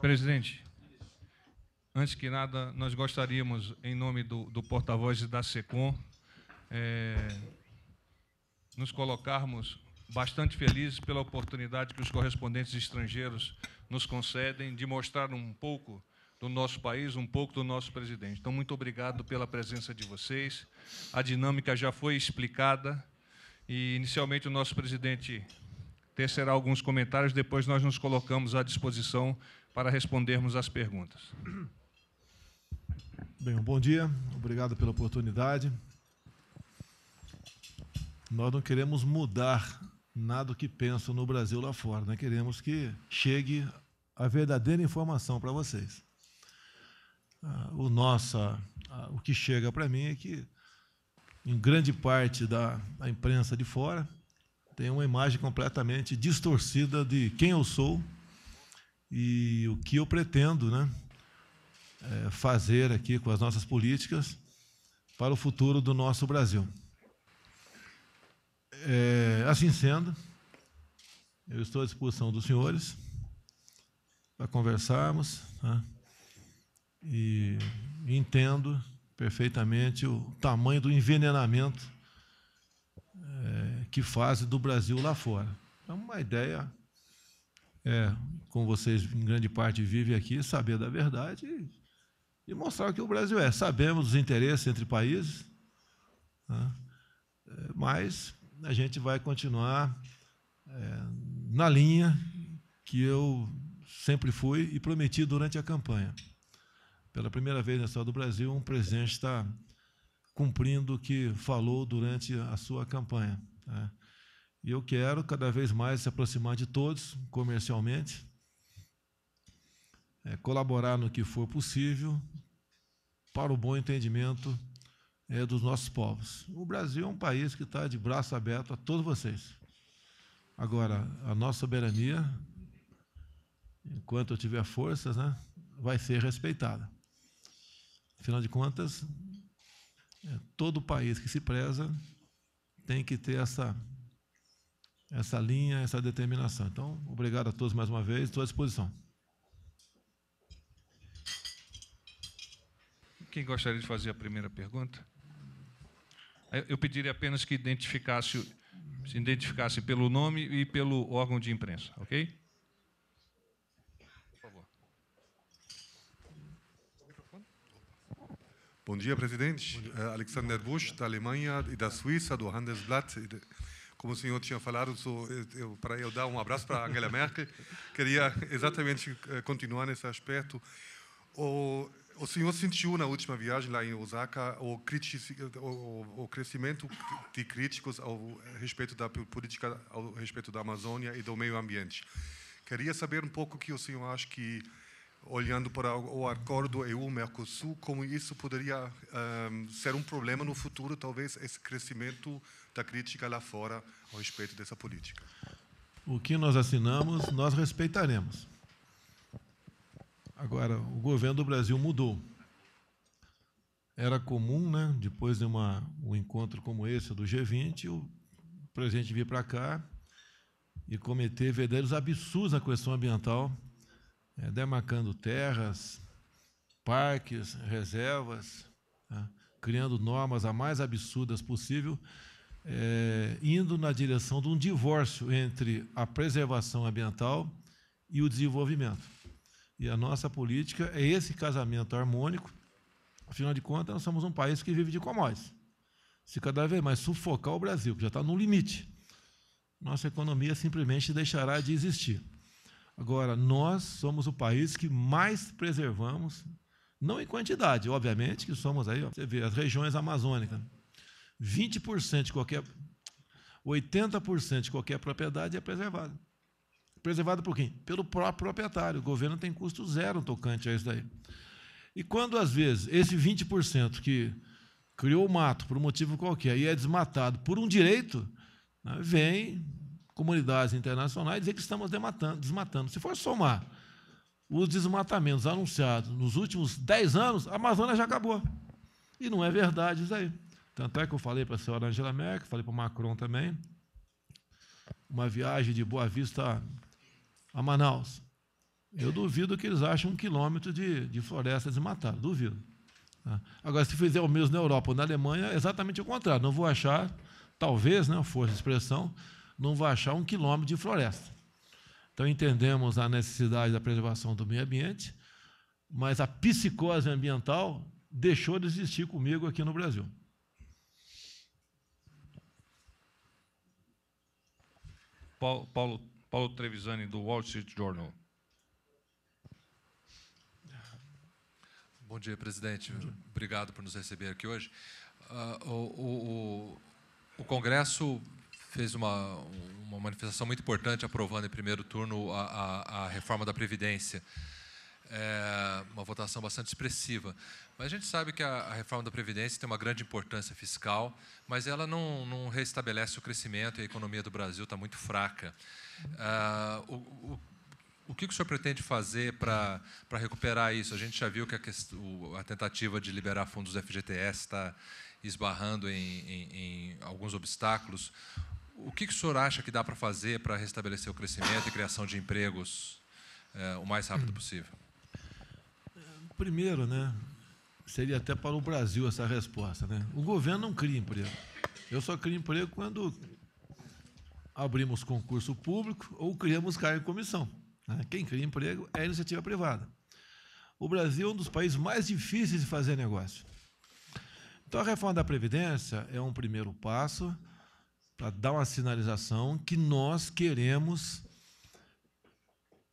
Presidente, antes que nada, nós gostaríamos, em nome do porta-voz da SECOM, nos colocarmos bastante felizes pela oportunidade que os correspondentes estrangeiros nos concedem de mostrar um pouco do nosso país, um pouco do nosso presidente. Então, muito obrigado pela presença de vocês. A dinâmica já foi explicada e, inicialmente, o nosso presidente tecerá alguns comentários, depois nós nos colocamos à disposição para respondermos às perguntas. Bem, um bom dia, obrigado pela oportunidade. Nós não queremos mudar nada do que pensam no Brasil lá fora, nós queremos que chegue a verdadeira informação para vocês. O que chega para mim é que, em grande parte da imprensa de fora, tem uma imagem completamente distorcida de quem eu sou e o que eu pretendo, né, fazer aqui com as nossas políticas para o futuro do nosso Brasil. Assim sendo, eu estou à disposição dos senhores para conversarmos, né, e entendo perfeitamente o tamanho do envenenamento que fazem do Brasil lá fora. Então, uma ideia, como vocês em grande parte vivem aqui, saber da verdade e mostrar o que o Brasil é. Sabemos dos interesses entre países, né, mas a gente vai continuar na linha que eu sempre fui e prometi durante a campanha. Pela primeira vez na história do Brasil, um presidente está cumprindo o que falou durante a sua campanha, né? E eu quero cada vez mais se aproximar de todos, comercialmente, colaborar no que for possível para o bom entendimento dos nossos povos. O Brasil é um país que está de braço aberto a todos vocês. Agora, a nossa soberania, enquanto eu tiver forças, né, vai ser respeitada. Afinal de contas, todo país que se preza tem que ter essa linha, essa determinação. Então, obrigado a todos mais uma vez, estou à disposição. Quem gostaria de fazer a primeira pergunta? Eu pediria apenas que se identificasse pelo nome e pelo órgão de imprensa, ok? Bom dia, presidente. Alexander Busch, da Alemanha e da Suíça, do Handelsblatt. Como o senhor tinha falado, para eu dar um abraço para Angela Merkel, queria exatamente continuar nesse aspecto. O senhor sentiu na última viagem lá em Osaka o crescimento de críticos ao respeito da política, ao respeito da Amazônia e do meio ambiente. Queria saber um pouco o que o senhor acha que, olhando para o acordo EU-Mercosul, como isso poderia ser um problema no futuro, talvez, esse crescimento da crítica lá fora a respeito dessa política. O que nós assinamos, nós respeitaremos. Agora, o governo do Brasil mudou. Era comum, né, depois de um encontro como esse, do G20, o presidente vir para cá e cometer verdadeiros absurdos na questão ambiental, demarcando terras, parques, reservas, né, criando normas a mais absurdas possível, indo na direção de um divórcio entre a preservação ambiental e o desenvolvimento. E a nossa política é esse casamento harmônico. Afinal de contas, nós somos um país que vive de commodities. Se cada vez mais sufocar o Brasil, que já está no limite, nossa economia simplesmente deixará de existir. Agora, nós somos o país que mais preservamos, não em quantidade, obviamente, que somos aí, você vê, as regiões amazônicas, 20% de qualquer, 80% de qualquer propriedade é preservada. Preservada por quem? Pelo próprio proprietário. O governo tem custo zero no tocante a isso daí. E quando, às vezes, esse 20% que criou o mato por um motivo qualquer e é desmatado por um direito, né, vem comunidades internacionais dizer que estamos desmatando. Se for somar os desmatamentos anunciados nos últimos 10 anos, a Amazônia já acabou. E não é verdade isso aí. Tanto é que eu falei para a senhora Angela Merkel, falei para o Macron também, uma viagem de Boa Vista a Manaus. Eu duvido que eles achem 1 quilômetro de floresta desmatada, duvido. Agora, se fizer o mesmo na Europa ou na Alemanha, é exatamente o contrário. Não vou achar, talvez, né, força de expressão, não vou achar 1 quilômetro de floresta. Então, entendemos a necessidade da preservação do meio ambiente, mas a psicose ambiental deixou de existir comigo aqui no Brasil. Paulo Trevisani, do Wall Street Journal. Bom dia, presidente. Obrigado por nos receber aqui hoje. O Congresso fez uma manifestação muito importante aprovando em primeiro turno a reforma da Previdência. Uma votação bastante expressiva. Mas a gente sabe que a reforma da Previdência tem uma grande importância fiscal, mas ela não restabelece o crescimento e a economia do Brasil está muito fraca. O que o senhor pretende fazer para recuperar isso? A gente já viu que a tentativa de liberar fundos do FGTS está esbarrando em alguns obstáculos. O que o senhor acha que dá para fazer para restabelecer o crescimento e criação de empregos o mais rápido possível? Primeiro, né, seria até para o Brasil essa resposta, né? O governo não cria emprego. Eu só crio emprego quando abrimos concurso público ou criamos cargo em comissão. Quem cria emprego é a iniciativa privada. O Brasil é um dos países mais difíceis de fazer negócio. Então, a reforma da Previdência é um primeiro passo para dar uma sinalização que nós queremos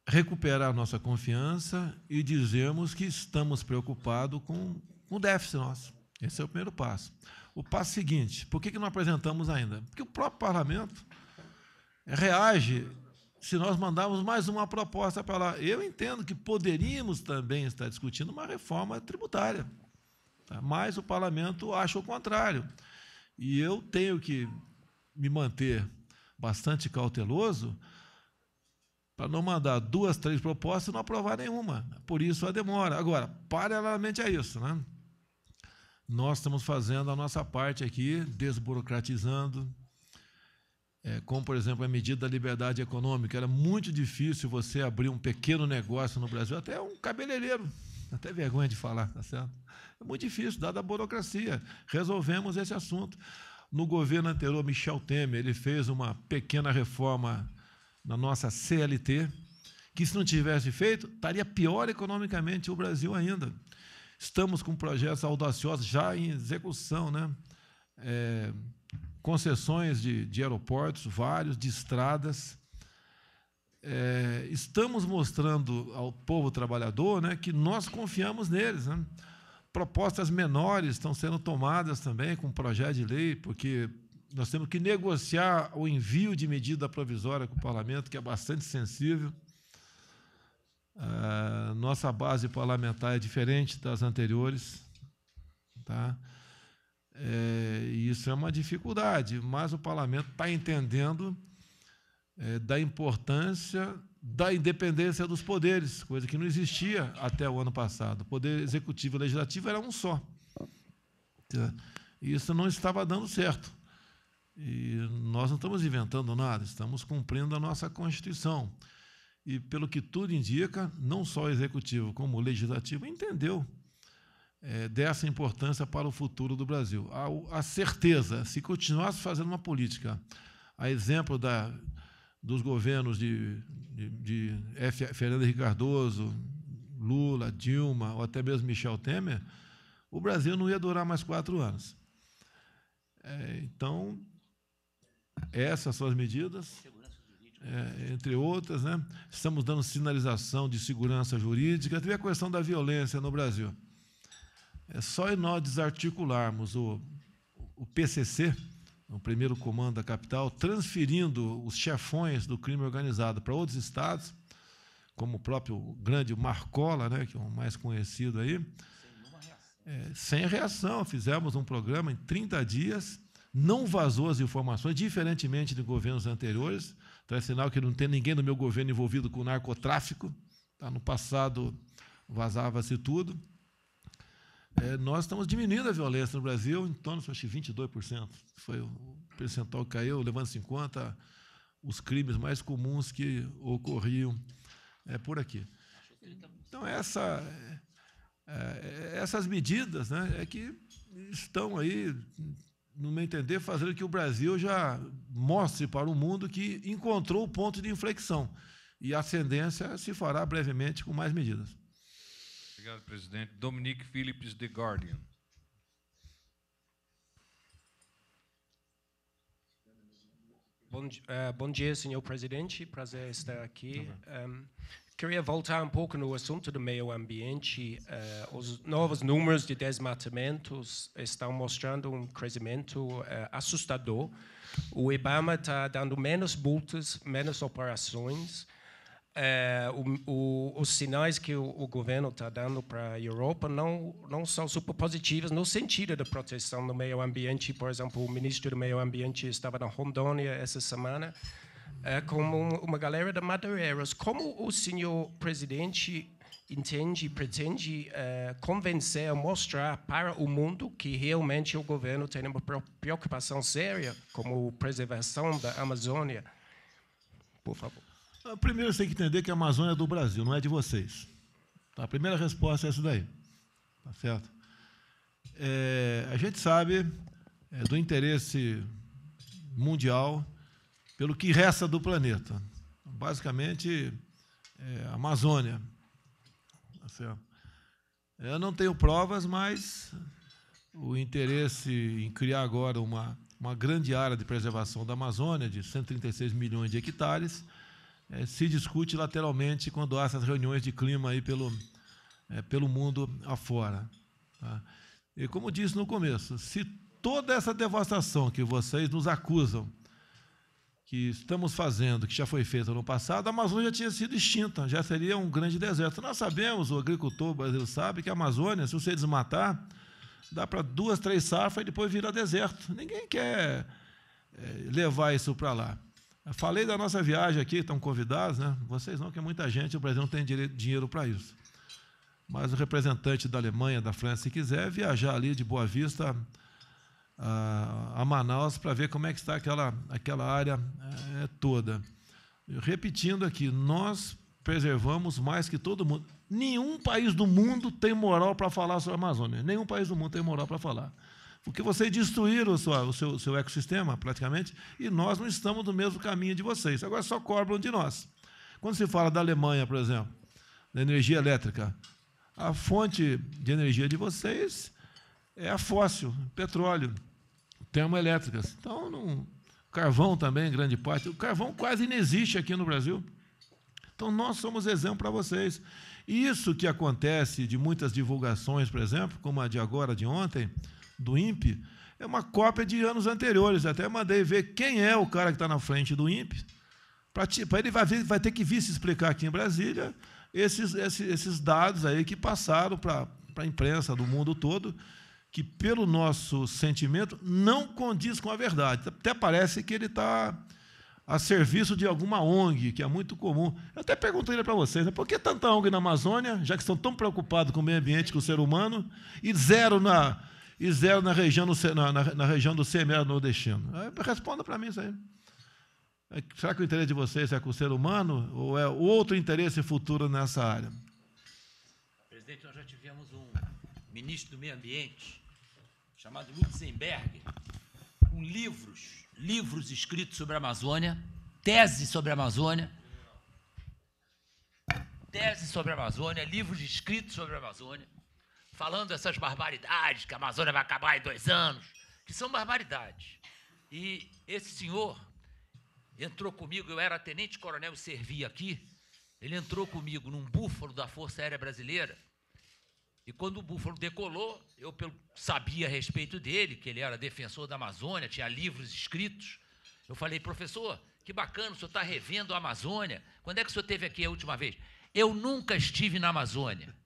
recuperar a nossa confiança e dizermos que estamos preocupados com o déficit nosso. Esse é o primeiro passo. O passo seguinte, por que não apresentamos ainda? Porque o próprio parlamento reage se nós mandarmos mais uma proposta para lá. Eu entendo que poderíamos também estar discutindo uma reforma tributária, mas o parlamento acha o contrário. E eu tenho que me manter bastante cauteloso para não mandar 2, 3 propostas e não aprovar nenhuma. Por isso a demora. Agora, paralelamente a isso, né, nós estamos fazendo a nossa parte aqui, desburocratizando, como, por exemplo, a medida da liberdade econômica. Era muito difícil você abrir um pequeno negócio no Brasil, até um cabeleireiro, até vergonha de falar, tá certo? É muito difícil, dada a burocracia. Resolvemos esse assunto. No governo anterior, Michel Temer, ele fez uma pequena reforma na nossa CLT, que, se não tivesse feito, estaria pior economicamente o Brasil ainda. Estamos com projetos audaciosos já em execução, né? Concessões de aeroportos, vários, de estradas. Estamos mostrando ao povo trabalhador, né, que nós confiamos neles, né? Propostas menores estão sendo tomadas também com projeto de lei, porque nós temos que negociar o envio de medida provisória com o parlamento, que é bastante sensível. Nossa base parlamentar é diferente das anteriores, tá? Isso é uma dificuldade, mas o parlamento está entendendo da importância da independência dos poderes, coisa que não existia até o ano passado. O poder executivo e legislativo era um só. Isso não estava dando certo. E nós não estamos inventando nada, estamos cumprindo a nossa Constituição. E, pelo que tudo indica, não só o executivo como o legislativo entendeu dessa importância para o futuro do Brasil. A certeza, se continuasse fazendo uma política, a exemplo dos governos de Fernando Henrique Cardoso, Lula, Dilma, ou até mesmo Michel Temer, o Brasil não ia durar mais 4 anos. Então, essas são as medidas, entre outras, né? Estamos dando sinalização de segurança jurídica. Teve a questão da violência no Brasil. É só nós desarticularmos o PCC, o primeiro comando da capital, transferindo os chefões do crime organizado para outros estados, como o próprio grande Marcola, né, que é o mais conhecido aí, sem reação. Fizemos um programa em 30 dias, não vazou as informações, diferentemente de governos anteriores. Então, é sinal que não tem ninguém no meu governo envolvido com narcotráfico. Tá? No passado, vazava-se tudo. Nós estamos diminuindo a violência no Brasil em torno de 22%. Foi o percentual que caiu, levando-se em conta os crimes mais comuns que ocorriam por aqui. Então, essas medidas, né, é que estão aí, no meu entender, fazendo que o Brasil já mostre para o mundo que encontrou o ponto de inflexão. E a ascendência se fará brevemente com mais medidas. Obrigado, presidente. Dominique Phillips, The Guardian. Bom dia, senhor presidente. Prazer estar aqui. Queria voltar um pouco no assunto do meio ambiente. Os novos números de desmatamentos estão mostrando um crescimento assustador. O IBAMA está dando menos multas, menos operações. Os sinais que o governo está dando para a Europa não são super positivos no sentido da proteção do meio ambiente. Por exemplo, o ministro do Meio Ambiente estava na Rondônia essa semana com uma galera de madeireiros. Como o senhor presidente pretende convencer, mostrar para o mundo que realmente o governo tem uma preocupação séria com a preservação da Amazônia? Por favor. Primeiro, você tem que entender que a Amazônia é do Brasil, não é de vocês. A primeira resposta é essa daí. Tá certo? A gente sabe do interesse mundial pelo que resta do planeta. Basicamente, a Amazônia. Tá certo? Eu não tenho provas, mas o interesse em criar agora uma grande área de preservação da Amazônia, de 136 milhões de hectares, se discute lateralmente quando há essas reuniões de clima aí pelo mundo afora. Tá? E como disse no começo, se toda essa devastação que vocês nos acusam que estamos fazendo, que já foi feita no passado, a Amazônia já tinha sido extinta, já seria um grande deserto. Nós sabemos, o agricultor brasileiro sabe, que a Amazônia, se você desmatar, dá para 2, 3 safras e depois vira deserto. Ninguém quer levar isso para lá. Eu falei da nossa viagem aqui, estão convidados, né? Vocês não, que é muita gente, o Brasil não tem dinheiro para isso. Mas o representante da Alemanha, da França, se quiser, viajar ali de Boa Vista a Manaus para ver como é que está aquela área toda. Repetindo aqui, nós preservamos mais que todo mundo. Nenhum país do mundo tem moral para falar sobre a Amazônia. Nenhum país do mundo tem moral para falar. Porque vocês destruíram o seu ecossistema, praticamente, e nós não estamos no mesmo caminho de vocês. Agora só cobram de nós. Quando se fala da Alemanha, por exemplo, da energia elétrica, a fonte de energia de vocês é a fóssil, petróleo, termoelétricas. Então, carvão também, grande parte. O carvão quase não existe aqui no Brasil. Então, nós somos exemplo para vocês. E isso que acontece de muitas divulgações, por exemplo, como a de agora, de ontem, do INPE, é uma cópia de anos anteriores. Até mandei ver quem é o cara que está na frente do INPE, para ele vai ter que vir se explicar aqui em Brasília esses dados aí que passaram para a imprensa do mundo todo, que, pelo nosso sentimento, não condiz com a verdade. Até parece que ele está a serviço de alguma ONG, que é muito comum. Eu até perguntaria para vocês, né, por que tanta ONG na Amazônia, já que estão tão preocupados com o meio ambiente, com o ser humano, e zero na região do semiárido nordestino? Responda para mim isso aí. Será que o interesse de vocês é com o ser humano ou é outro interesse futuro nessa área? Presidente, nós já tivemos um ministro do Meio Ambiente, chamado Lutzenberg, com livros escritos sobre a Amazônia, tese sobre a Amazônia, livros escritos sobre a Amazônia, falando essas barbaridades, que a Amazônia vai acabar em 2 anos, que são barbaridades. E esse senhor entrou comigo, eu era tenente-coronel e servia aqui, ele entrou comigo num Búfalo da Força Aérea Brasileira, e quando o Búfalo decolou, eu sabia a respeito dele, que ele era defensor da Amazônia, tinha livros escritos. Eu falei, professor, que bacana, o senhor está revendo a Amazônia. Quando é que o senhor esteve aqui a última vez? Eu nunca estive na Amazônia.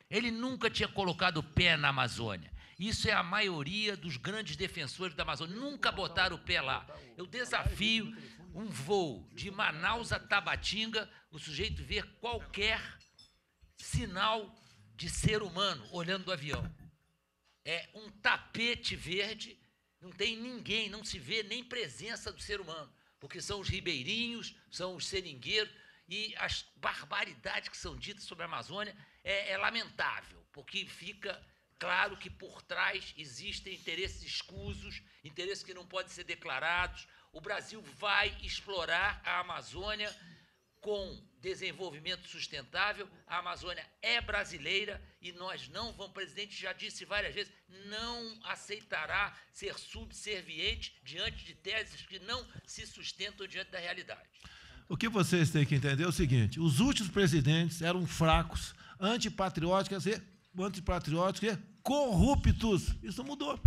Ele nunca tinha colocado o pé na Amazônia. Isso é a maioria dos grandes defensores da Amazônia. Nunca botaram o pé lá. Eu desafio um voo de Manaus a Tabatinga, o sujeito ver qualquer sinal de ser humano olhando do avião. É um tapete verde, não tem ninguém, não se vê nem presença do ser humano, porque são os ribeirinhos, são os seringueiros, E as barbaridades que são ditas sobre a Amazônia é lamentável, porque fica claro que por trás existem interesses escusos, interesses que não podem ser declarados. O Brasil vai explorar a Amazônia com desenvolvimento sustentável. A Amazônia é brasileira e nós não vamos, o presidente já disse várias vezes, não aceitará ser subserviente diante de teses que não se sustentam diante da realidade. O que vocês têm que entender é o seguinte: os últimos presidentes eram fracos, antipatrióticos e corruptos. Isso mudou.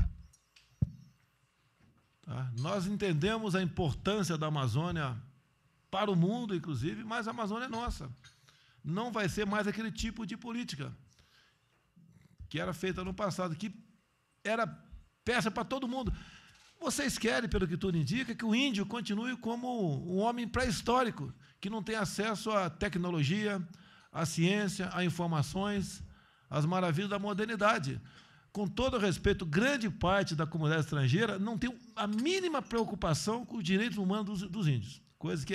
Tá? Nós entendemos a importância da Amazônia para o mundo, inclusive, mas a Amazônia é nossa. Não vai ser mais aquele tipo de política que era feita no passado, que era peça para todo mundo. Vocês querem, pelo que tudo indica, que o índio continue como um homem pré-histórico, que não tem acesso à tecnologia, à ciência, a informações, às maravilhas da modernidade. Com todo respeito, grande parte da comunidade estrangeira não tem a mínima preocupação com os direitos humanos dos índios, coisa que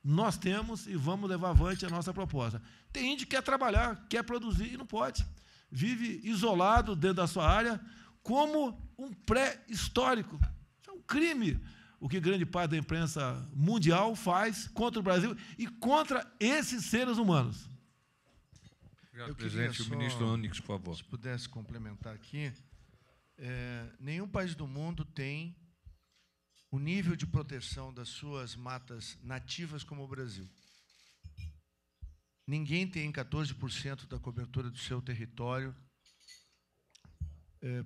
nós temos e vamos levar avante a nossa proposta. Tem índio que quer trabalhar, quer produzir e não pode. Vive isolado dentro da sua área como um pré-histórico. Isso é um crime, o que grande parte da imprensa mundial faz contra o Brasil e contra esses seres humanos. Obrigado, presidente. O ministro Onyx, por favor. Se pudesse complementar aqui, nenhum país do mundo tem o nível de proteção das suas matas nativas como o Brasil. Ninguém tem 14% da cobertura do seu território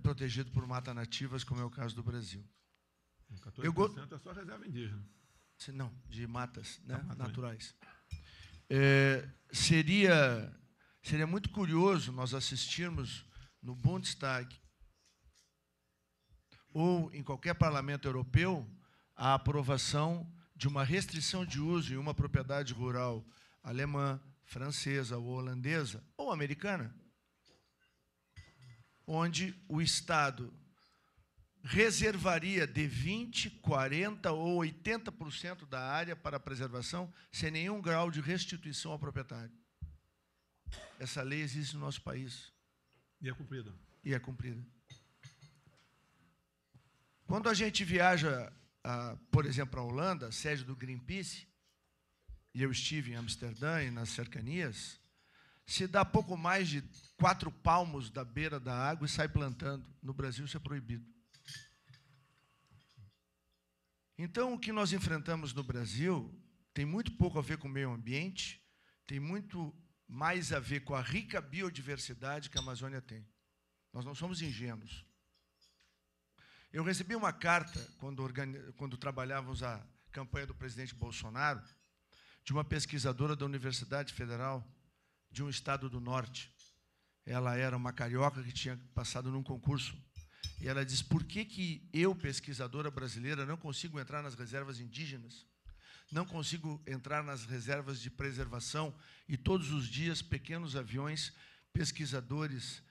protegido por matas nativas, como é o caso do Brasil. 14% é só reserva indígena. Não, de matas, né, Tá, naturais. Seria muito curioso nós assistirmos no Bundestag ou em qualquer parlamento europeu a aprovação de uma restrição de uso em uma propriedade rural alemã, francesa ou holandesa ou americana, onde o Estado reservaria de 20%, 40% ou 80% da área para a preservação sem nenhum grau de restituição ao proprietário. Essa lei existe no nosso país. E é cumprida. E é cumprida. Quando a gente viaja, por exemplo, para a Holanda, sede do Greenpeace, e eu estive em Amsterdã e nas cercanias, se dá pouco mais de 4 palmos da beira da água e sai plantando. No Brasil, isso é proibido. Então, o que nós enfrentamos no Brasil tem muito pouco a ver com o meio ambiente, tem muito mais a ver com a rica biodiversidade que a Amazônia tem. Nós não somos ingênuos. Eu recebi uma carta, quando trabalhávamos a campanha do presidente Bolsonaro, de uma pesquisadora da Universidade Federal de um estado do norte. Ela era uma carioca que tinha passado num concurso. E ela diz: por que eu, pesquisadora brasileira, não consigo entrar nas reservas indígenas? Não consigo entrar nas reservas de preservação e todos os dias pequenos aviões, pesquisadores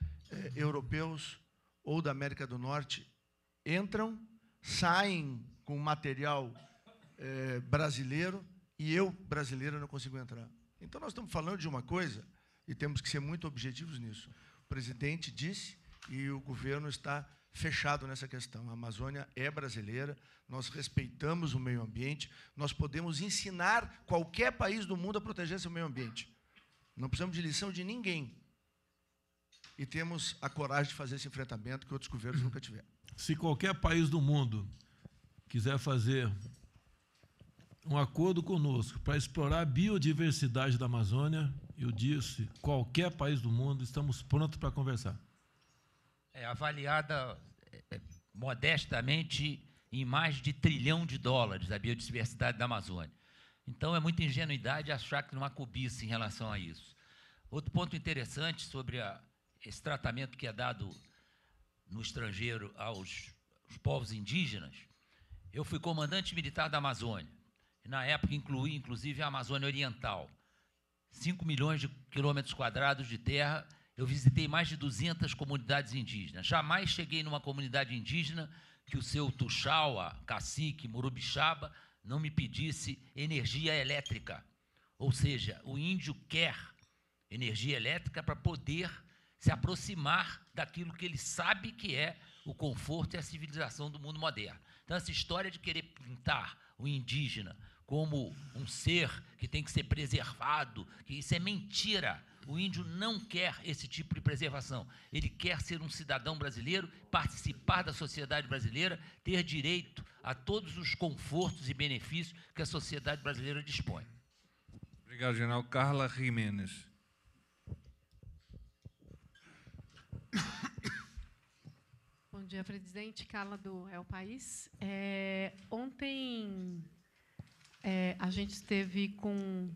europeus ou da América do Norte, entram, saem com material brasileiro e eu, brasileiro, não consigo entrar. Então, nós estamos falando de uma coisa e temos que ser muito objetivos nisso. O presidente disse e o governo está fechado nessa questão. A Amazônia é brasileira, nós respeitamos o meio ambiente, nós podemos ensinar qualquer país do mundo a proteger seu meio ambiente. Não precisamos de lição de ninguém. E temos a coragem de fazer esse enfrentamento que outros governos nunca tiveram. Se qualquer país do mundo quiser fazer um acordo conosco para explorar a biodiversidade da Amazônia, eu disse, qualquer país do mundo, estamos prontos para conversar. É avaliada modestamente em mais de $1 trilhão a biodiversidade da Amazônia. Então, é muita ingenuidade achar que não há cobiça em relação a isso. Outro ponto interessante sobre esse tratamento que é dado no estrangeiro aos povos indígenas, eu fui comandante militar da Amazônia. E, na época, incluí, inclusive, a Amazônia Oriental. 5 milhões de quilômetros quadrados de terra. Eu visitei mais de 200 comunidades indígenas. Jamais cheguei numa comunidade indígena que o seu Tuxaua, cacique, Murubixaba, não me pedisse energia elétrica. Ou seja, o índio quer energia elétrica para poder se aproximar daquilo que ele sabe que é o conforto e a civilização do mundo moderno. Então, essa história de querer pintar o indígena como um ser que tem que ser preservado, que isso é mentira. O índio não quer esse tipo de preservação. Ele quer ser um cidadão brasileiro, participar da sociedade brasileira, ter direito a todos os confortos e benefícios que a sociedade brasileira dispõe. Obrigado, general. Carla Jiménez. Bom dia, presidente. Carla, do El País. Ontem, a gente esteve com...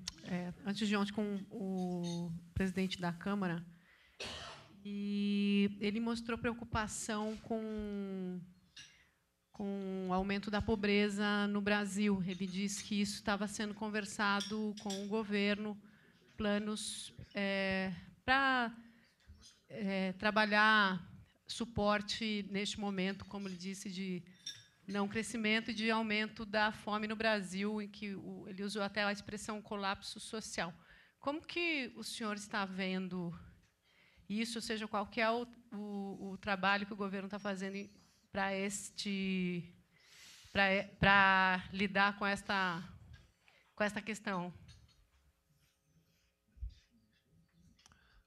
antes de ontem, com o presidente da Câmara, e ele mostrou preocupação com o aumento da pobreza no Brasil. Ele disse que isso estava sendo conversado com o governo, planos para trabalhar suporte neste momento, como ele disse, de não crescimento e de aumento da fome no Brasil, em que ele usou até a expressão colapso social. Como que o senhor está vendo isso, ou seja, qual que é o trabalho que o governo está fazendo para lidar com esta questão?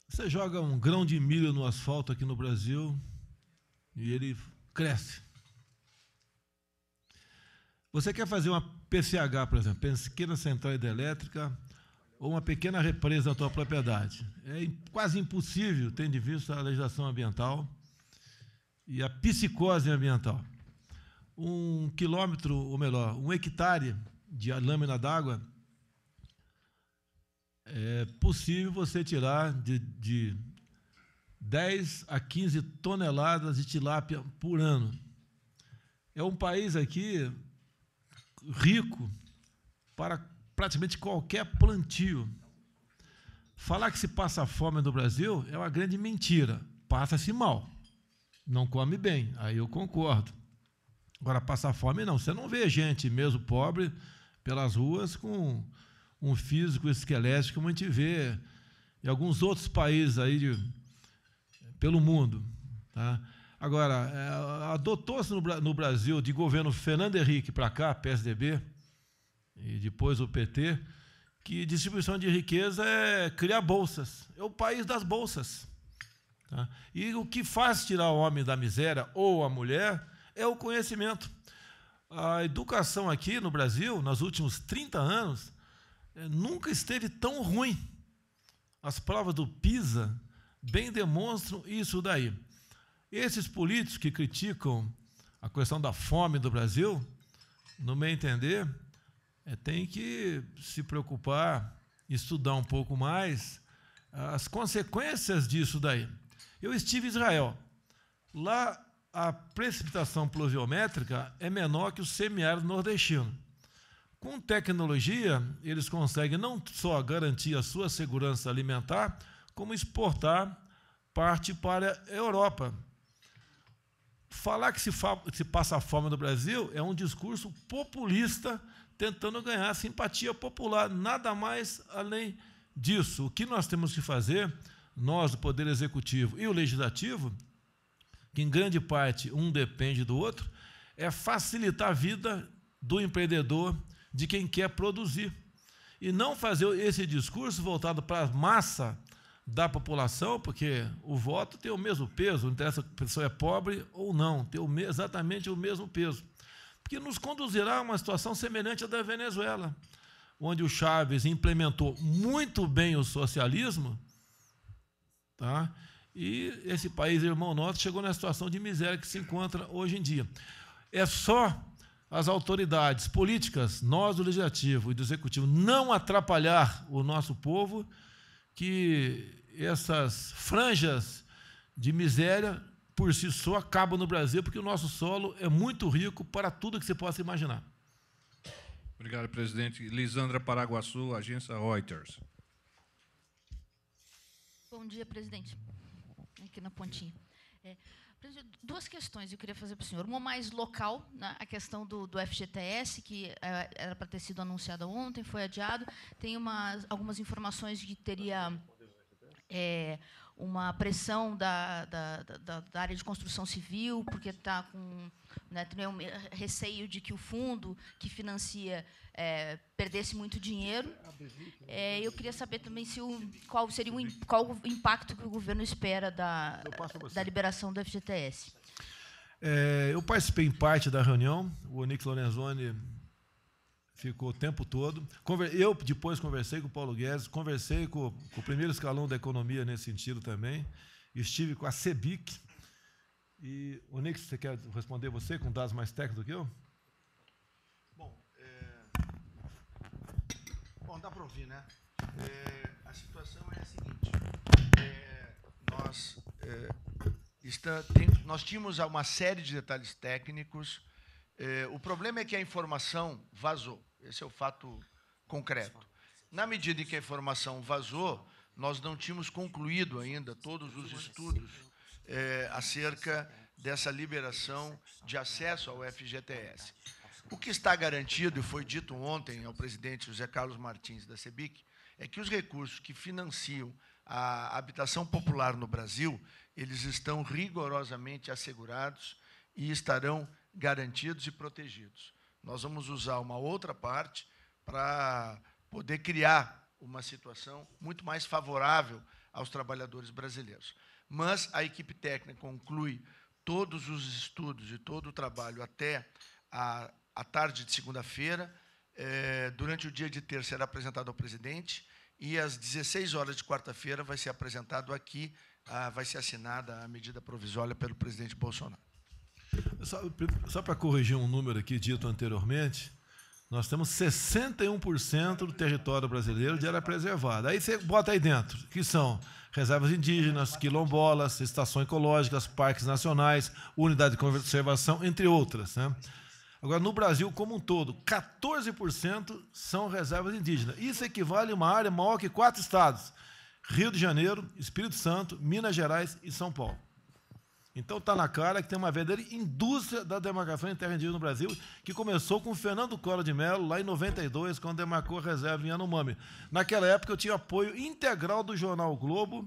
Você joga um grão de milho no asfalto aqui no Brasil e ele cresce. Você quer fazer uma PCH, por exemplo, pequena central hidrelétrica, ou uma pequena represa na tua propriedade. É quase impossível, tendo em vista a legislação ambiental e a psicose ambiental. 1 quilômetro, ou melhor, 1 hectare de lâmina d'água, é possível você tirar de 10 a 15 toneladas de tilápia por ano. É um país aqui rico para praticamente qualquer plantio. Falar que se passa fome no Brasil é uma grande mentira. Passa-se mal. Não come bem. Aí eu concordo. Agora, passar fome, não. Você não vê gente, mesmo pobre, pelas ruas com um físico esquelético, como a gente vê em alguns outros países aí pelo mundo. Tá? Agora, adotou-se no Brasil, de governo Fernando Henrique para cá, PSDB, e depois o PT, que distribuição de riqueza é criar bolsas. É o país das bolsas. Tá? E o que faz tirar o homem da miséria, ou a mulher, é o conhecimento. A educação aqui no Brasil, nos últimos 30 anos, nunca esteve tão ruim. As provas do PISA bem demonstram isso daí. Esses políticos que criticam a questão da fome do Brasil, no meu entender, tem que se preocupar, estudar um pouco mais as consequências disso daí. Eu estive em Israel. Lá, a precipitação pluviométrica é menor que o semiárido nordestino. Com tecnologia, eles conseguem não só garantir a sua segurança alimentar, como exportar parte para a Europa. Falar que se passa fome no Brasil é um discurso populista tentando ganhar simpatia popular, nada mais além disso. O que nós temos que fazer, nós, o Poder Executivo e o Legislativo, que em grande parte um depende do outro, é facilitar a vida do empreendedor, de quem quer produzir. E não fazer esse discurso voltado para a massa da população, porque o voto tem o mesmo peso, não interessa se a pessoa é pobre ou não, tem exatamente o mesmo peso. Porque nos conduzirá a uma situação semelhante à da Venezuela, onde o Chávez implementou muito bem o socialismo, tá? E esse país, irmão nosso, chegou na situação de miséria que se encontra hoje em dia. É só as autoridades políticas, nós do Legislativo e do Executivo, não atrapalhar o nosso povo, que essas franjas de miséria, por si só, acabam no Brasil, porque o nosso solo é muito rico para tudo que você possa imaginar. Obrigado, presidente. Lisandra Paraguaçu, agência Reuters. Bom dia, presidente. Aqui na pontinha. Duas questões eu queria fazer para o senhor. Uma mais local, né, a questão do FGTS, que era para ter sido anunciada ontem, foi adiado. Tem algumas informações de que teria uma pressão da área de construção civil, porque está com, né, tem um receio de que o fundo que financia perdesse muito dinheiro. Eu queria saber também qual o impacto que o governo espera da liberação do FGTS. Eu participei em parte da reunião, o Onyx Lorenzoni ficou o tempo todo. Eu depois conversei com o Paulo Guedes, conversei com o primeiro escalão da economia nesse sentido também, estive com a CEBIC. E, Onyx, você quer responder você com dados mais técnicos do que eu? Bom, dá para ouvir, né? A situação é a seguinte. Nós tínhamos uma série de detalhes técnicos. O problema é que a informação vazou. Esse é o fato concreto. Na medida em que a informação vazou, nós não tínhamos concluído ainda todos os estudos acerca dessa liberação de acesso ao FGTS. O que está garantido, e foi dito ontem ao presidente José Carlos Martins, da CEBIC, é que os recursos que financiam a habitação popular no Brasil, eles estão rigorosamente assegurados e estarão garantidos e protegidos. Nós vamos usar uma outra parte para poder criar uma situação muito mais favorável aos trabalhadores brasileiros. Mas a equipe técnica conclui todos os estudos e todo o trabalho até a tarde de segunda-feira. Durante o dia de terça será apresentado ao presidente e às 16 horas de quarta-feira vai ser apresentado aqui, vai ser assinada a medida provisória pelo presidente Bolsonaro. Só para corrigir um número aqui dito anteriormente, nós temos 61% do território brasileiro de área preservada. Aí você bota aí dentro, que são reservas indígenas, quilombolas, estações ecológicas, parques nacionais, unidade de conservação, entre outras, né? Agora, no Brasil como um todo, 14% são reservas indígenas. Isso equivale a uma área maior que 4 estados: Rio de Janeiro, Espírito Santo, Minas Gerais e São Paulo. Então, está na cara que tem uma verdadeira indústria da demarcação em terra indígena no Brasil, que começou com o Fernando Collor de Mello, lá em 92, quando demarcou a reserva em Yanomami. Naquela época, eu tinha apoio integral do jornal o Globo,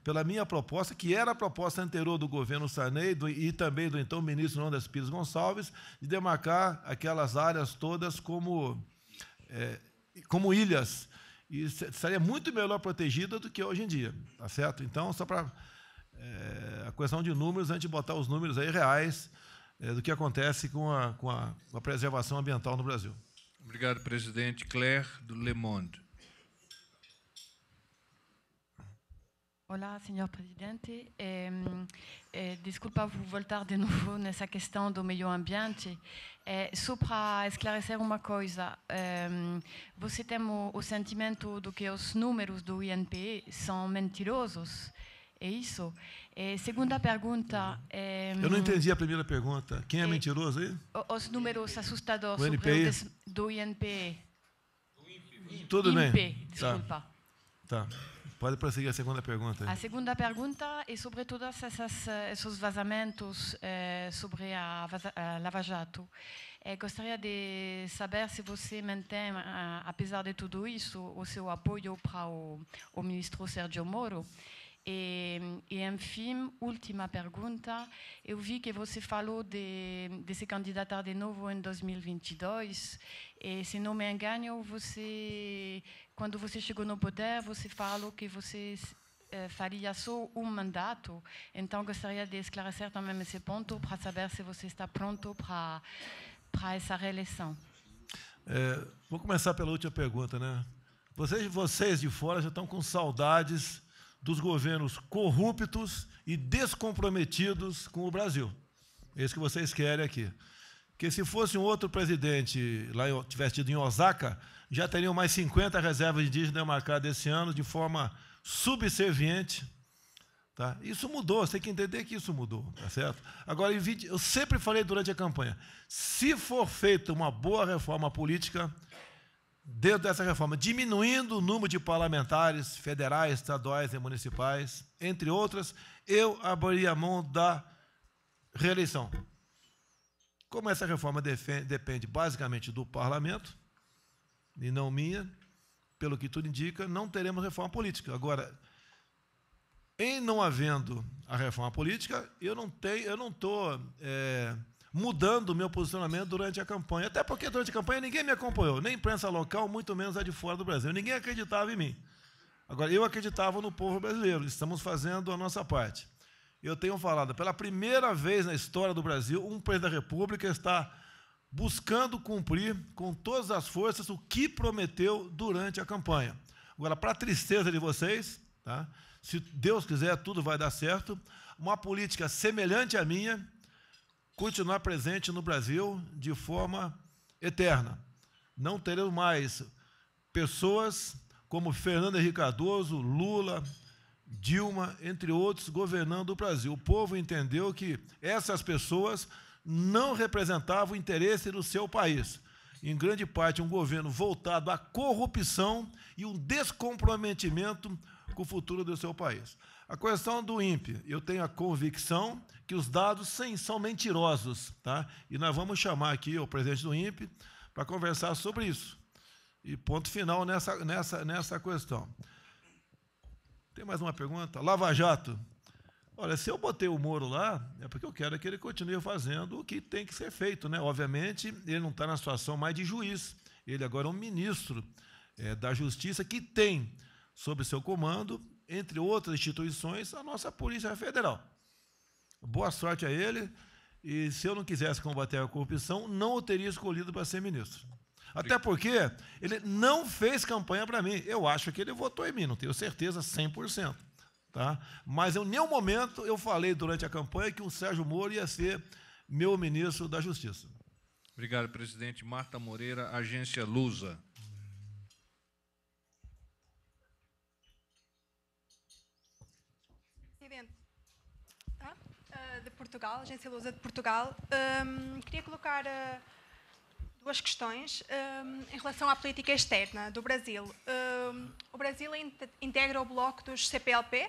pela minha proposta, que era a proposta anterior do governo Sarney e também do então ministro Nondas Pires Gonçalves, de demarcar aquelas áreas todas como ilhas. E estaria muito melhor protegida do que hoje em dia, tá certo? Então, só para a questão de números, a gente botar os números aí reais do que acontece com a preservação ambiental no Brasil. Obrigado, presidente. Claire, do Le Monde. Olá, senhor presidente. Desculpa vou voltar de novo nessa questão do meio ambiente. Só para esclarecer uma coisa, você tem o sentimento de que os números do INPE são mentirosos? É isso? Segunda pergunta... Eu não entendi a primeira pergunta. Quem é mentiroso aí? Os números assustadores do INPE. Tudo bem. Desculpa. Tá. Pode prosseguir a segunda pergunta. A segunda pergunta é sobre todos esses vazamentos sobre a Lava Jato. Gostaria de saber se você mantém, apesar de tudo isso, o seu apoio para o ministro Sérgio Moro. E, enfim, última pergunta. Eu vi que você falou de se candidatar de novo em 2022. E, se não me engano, quando você chegou no poder, você falou que você faria só um mandato. Então, gostaria de esclarecer também esse ponto para saber se você está pronto para essa reeleição. Vou começar pela última pergunta, né? Vocês de fora já estão com saudades dos governos corruptos e descomprometidos com o Brasil. É isso que vocês querem aqui. Porque se fosse um outro presidente, lá tivesse tido em Osaka, já teriam mais 50 reservas indígenas demarcadas esse ano de forma subserviente. Tá? Isso mudou, você tem que entender que isso mudou, tá certo? Agora, eu sempre falei durante a campanha, se for feita uma boa reforma política, dentro dessa reforma, diminuindo o número de parlamentares federais, estaduais e municipais, entre outras, eu abriria a mão da reeleição. Como essa reforma depende basicamente do parlamento, e não minha, pelo que tudo indica, não teremos reforma política. Agora, em não havendo a reforma política, eu não estou mudando o meu posicionamento durante a campanha. Até porque durante a campanha ninguém me acompanhou, nem imprensa local, muito menos a de fora do Brasil. Ninguém acreditava em mim. Agora, eu acreditava no povo brasileiro. Estamos fazendo a nossa parte. Eu tenho falado, pela primeira vez na história do Brasil, um presidente da República está buscando cumprir com todas as forças o que prometeu durante a campanha. Agora, para a tristeza de vocês, tá? Se Deus quiser, tudo vai dar certo, uma política semelhante à minha continuar presente no Brasil de forma eterna. Não teremos mais pessoas como Fernando Henrique Cardoso, Lula, Dilma, entre outros, governando o Brasil. O povo entendeu que essas pessoas não representavam o interesse do seu país. Em grande parte, um governo voltado à corrupção e um descomprometimento com o futuro do seu país. A questão do INPE, eu tenho a convicção que os dados são mentirosos, tá? E nós vamos chamar aqui o presidente do INPE para conversar sobre isso. E ponto final nessa questão. Tem mais uma pergunta? Lava Jato. Olha, se eu botei o Moro lá, é porque eu quero que ele continue fazendo o que tem que ser feito, né? Obviamente, ele não está na situação mais de juiz. Ele agora é um ministro da Justiça que tem, sob seu comando, entre outras instituições, a nossa Polícia Federal. Boa sorte a ele, e se eu não quisesse combater a corrupção, não o teria escolhido para ser ministro. Até porque ele não fez campanha para mim. Eu acho que ele votou em mim, não tenho certeza 100%. Tá? Mas em nenhum momento eu falei durante a campanha que o Sérgio Moro ia ser meu ministro da Justiça. Obrigado, presidente. Marta Moreira, Agência Lusa. Presidente, de Portugal, Agência Lusa de Portugal, queria colocar duas questões em relação à política externa do Brasil. O Brasil integra o bloco dos CPLP,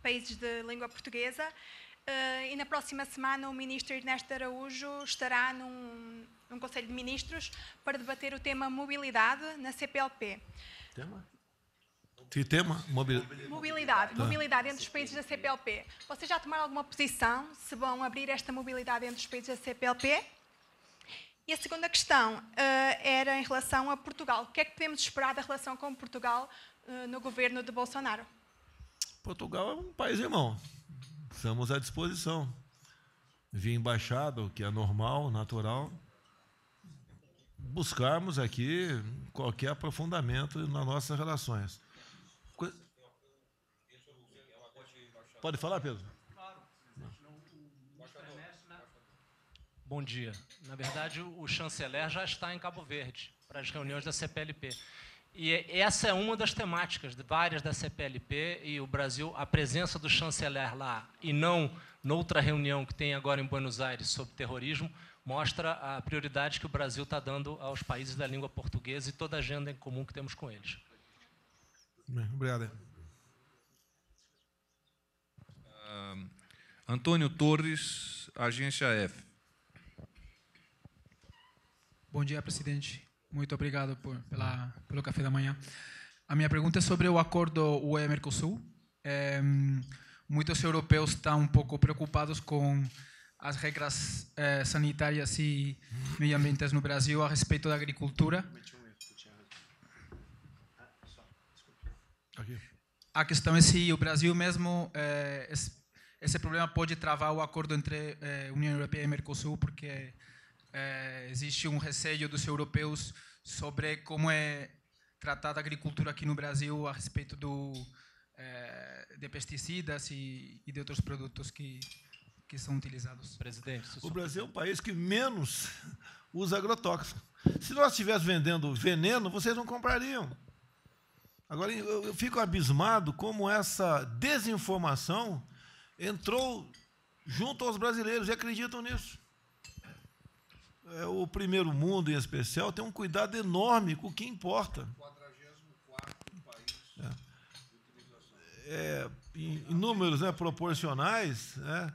países de língua portuguesa, e na próxima semana o ministro Ernesto Araújo estará num Conselho de Ministros para debater o tema mobilidade na CPLP. Tema? Que tema? Mobilidade. Tá. Mobilidade entre os países da CPLP. Vocês já tomaram alguma posição se vão abrir esta mobilidade entre os países da CPLP? E a segunda questão era em relação a Portugal. O que é que podemos esperar da relação com Portugal no governo de Bolsonaro? Portugal é um país irmão. Estamos à disposição. Via embaixada, o que é normal, natural, buscarmos aqui qualquer aprofundamento nas nossas relações. Pode falar, Pedro? Bom dia. Na verdade, o chanceler já está em Cabo Verde para as reuniões da CPLP. E essa é uma das temáticas de várias da CPLP, e o Brasil, a presença do chanceler lá e não noutra reunião que tem agora em Buenos Aires sobre terrorismo, mostra a prioridade que o Brasil está dando aos países da língua portuguesa e toda a agenda em comum que temos com eles. Obrigado. Antônio Torres, Agência F. Bom dia, presidente. Muito obrigado pelo café da manhã. A minha pergunta é sobre o acordo UE-Mercosul. Muitos europeus estão um pouco preocupados com as regras sanitárias e medioambientais no Brasil a respeito da agricultura. A questão é se o Brasil mesmo, esse problema pode travar o acordo entre União Europeia e Mercosul, porque existe um receio dos europeus sobre como é tratada a agricultura aqui no Brasil a respeito de pesticidas e de outros produtos que são utilizados. Presidente, o Brasil é um país que menos usa agrotóxico. Se nós estivéssemos vendendo veneno, vocês não comprariam. Agora, eu fico abismado como essa desinformação entrou junto aos brasileiros e acreditam nisso. o primeiro mundo, em especial, tem um cuidado enorme com o que importa. 44º país. Em números, né, proporcionais, né,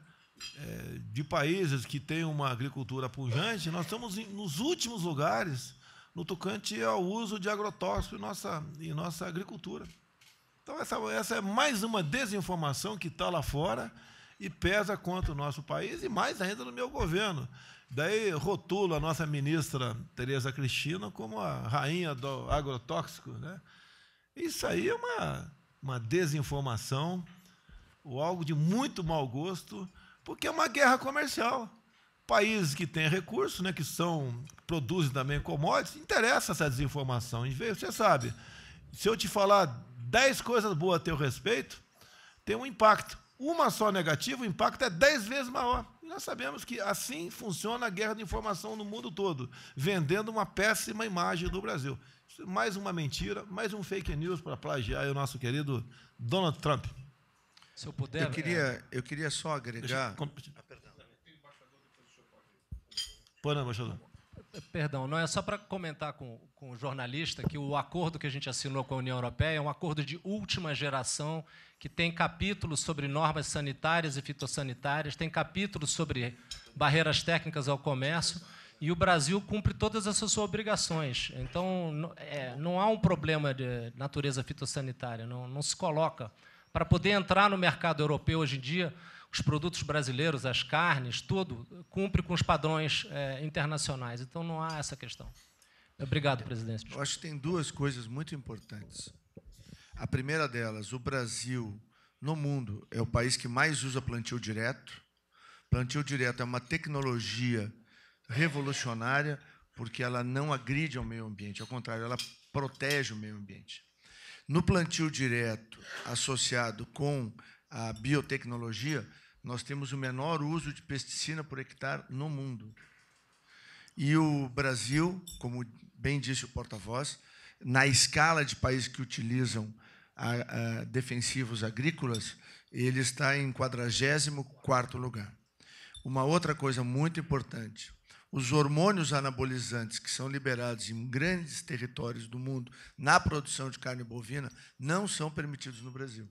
de países que têm uma agricultura pujante, nós estamos nos últimos lugares no tocante ao uso de agrotóxicos em nossa agricultura. Então, essa é mais uma desinformação que está lá fora e pesa contra o nosso país, e mais ainda no meu governo. Daí rotula a nossa ministra Tereza Cristina como a rainha do agrotóxico, né? Isso aí é uma desinformação, ou algo de muito mau gosto, porque é uma guerra comercial. Países que têm recursos, né, que produzem também commodities, interessa essa desinformação. Você sabe, se eu te falar 10 coisas boas a teu respeito, tem um impacto. Uma só negativa, o impacto é 10 vezes maior. E nós sabemos que assim funciona a guerra de informação no mundo todo, vendendo uma péssima imagem do Brasil. Mais uma mentira, mais um fake news para plagiar o nosso querido Donald Trump. Se eu puder... Eu queria só agregar... Perdão, não é só para comentar com o jornalista que o acordo que a gente assinou com a União Europeia é um acordo de última geração, que tem capítulos sobre normas sanitárias e fitossanitárias, tem capítulos sobre barreiras técnicas ao comércio, e o Brasil cumpre todas as suas obrigações. Então, não há um problema de natureza fitossanitária, não se coloca. Para poder entrar no mercado europeu hoje em dia, os produtos brasileiros, as carnes, tudo, cumpre com os padrões internacionais. Então, não há essa questão. Obrigado, presidente. Eu acho que tem duas coisas muito importantes. A primeira delas, o Brasil, no mundo, é o país que mais usa plantio direto. Plantio direto é uma tecnologia revolucionária, porque ela não agride ao meio ambiente, ao contrário, ela protege o meio ambiente. No plantio direto, associado com a biotecnologia, nós temos o menor uso de pesticida por hectare no mundo. E o Brasil, como bem disse o porta-voz, na escala de países que utilizam defensivos agrícolas, ele está em 44º lugar. Uma outra coisa muito importante, os hormônios anabolizantes que são liberados em grandes territórios do mundo na produção de carne bovina não são permitidos no Brasil.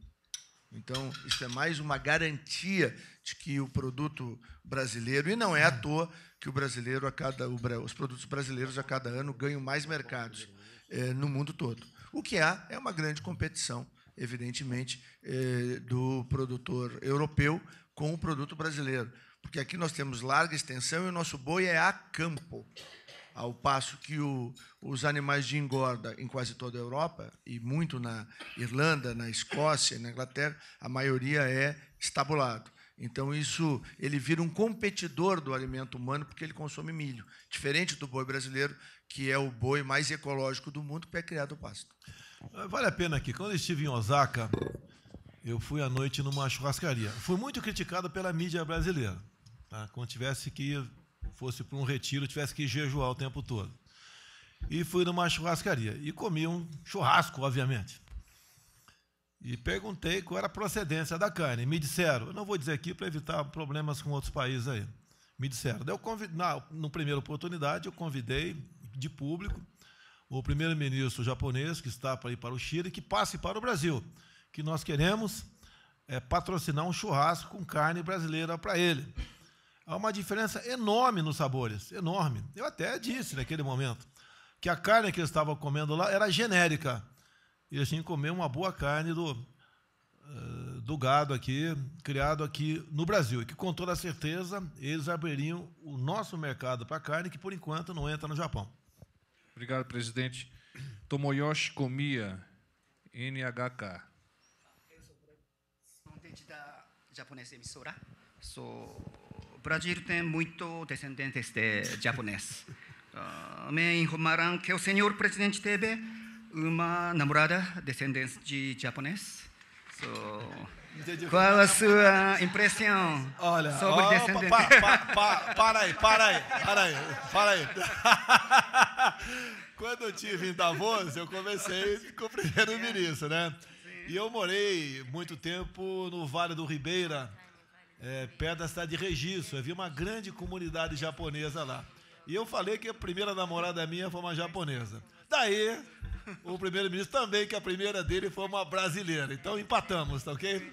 Então, isso é mais uma garantia de que o produto brasileiro, e não é à toa que os produtos brasileiros a cada ano ganham mais mercados no mundo todo. O que há é uma grande competição, evidentemente, do produtor europeu com o produto brasileiro, porque aqui nós temos larga extensão e o nosso boi é a campo, ao passo que os animais de engorda em quase toda a Europa, e muito na Irlanda, na Escócia, na Inglaterra, a maioria é estabulado. Então, ele vira um competidor do alimento humano, porque ele consome milho, diferente do boi brasileiro, que é o boi mais ecológico do mundo, que é criado no pasto. Vale a pena aqui. Quando eu estive em Osaka, eu fui à noite numa churrascaria. Fui muito criticado pela mídia brasileira. Tá? Quando fosse para um retiro, tivesse que jejuar o tempo todo. E fui numa churrascaria. E comi um churrasco, obviamente. E perguntei qual era a procedência da carne. Me disseram, eu não vou dizer aqui para evitar problemas com outros países aí. Me disseram. Na primeira oportunidade, eu convidei de público o primeiro-ministro japonês, que está para ir para o Chile, que passe para o Brasil, que nós queremos patrocinar um churrasco com carne brasileira para ele. Há uma diferença enorme nos sabores, enorme. Eu até disse naquele momento que a carne que eles estavam comendo lá era genérica. E eles tinham que comer uma boa carne do gado aqui, criado aqui no Brasil. E que, com toda certeza, eles abririam o nosso mercado para carne, que, por enquanto, não entra no Japão. Obrigado, presidente. Tomoyoshi Komiya, NHK. Eu sou presidente da japonesa emissora. O Brasil tem muito descendentes de japonês. Me informaram que o senhor presidente teve uma namorada descendente de japonês. Qual a sua impressão sobre descendentes? Para aí. Quando eu estive em Davos, eu conversei com o primeiro-ministro, né? E eu morei muito tempo no Vale do Ribeira, perto da cidade de Registro. Havia uma grande comunidade japonesa lá. E eu falei que a primeira namorada minha foi uma japonesa. Daí, o primeiro-ministro também, que a primeira dele foi uma brasileira. Então, empatamos, tá ok?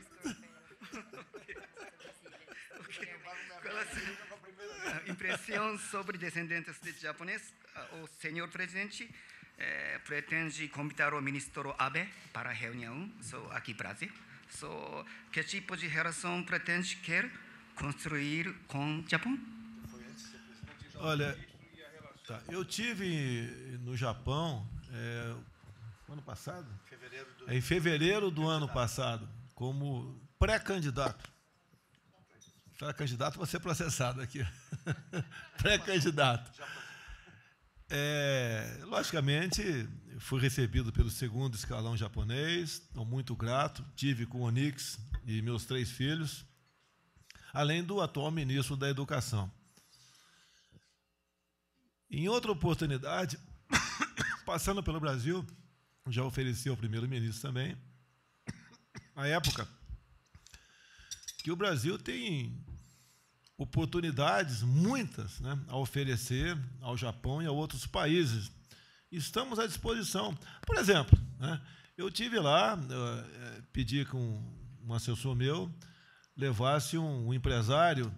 Impressão sobre descendentes de japonês. O senhor presidente pretende convidar o ministro Abe para a reunião aqui no Brasil. Que tipo de relação pretende quer construir com o Japão? Olha, tá, eu tive no Japão ano passado? Em fevereiro do ano passado, como pré-candidato. Pré-candidato, vou ser processado aqui. Pré-candidato. Logicamente, fui recebido pelo segundo escalão japonês, estou muito grato, tive com o Onix e meus 3 filhos, além do atual ministro da Educação. Em outra oportunidade, passando pelo Brasil, já ofereci ao primeiro-ministro também, a época que o Brasil tem oportunidades, muitas, né, a oferecer ao Japão e a outros países. Estamos à disposição. Por exemplo, né, eu tive lá, pedi que um assessor meu levasse um empresário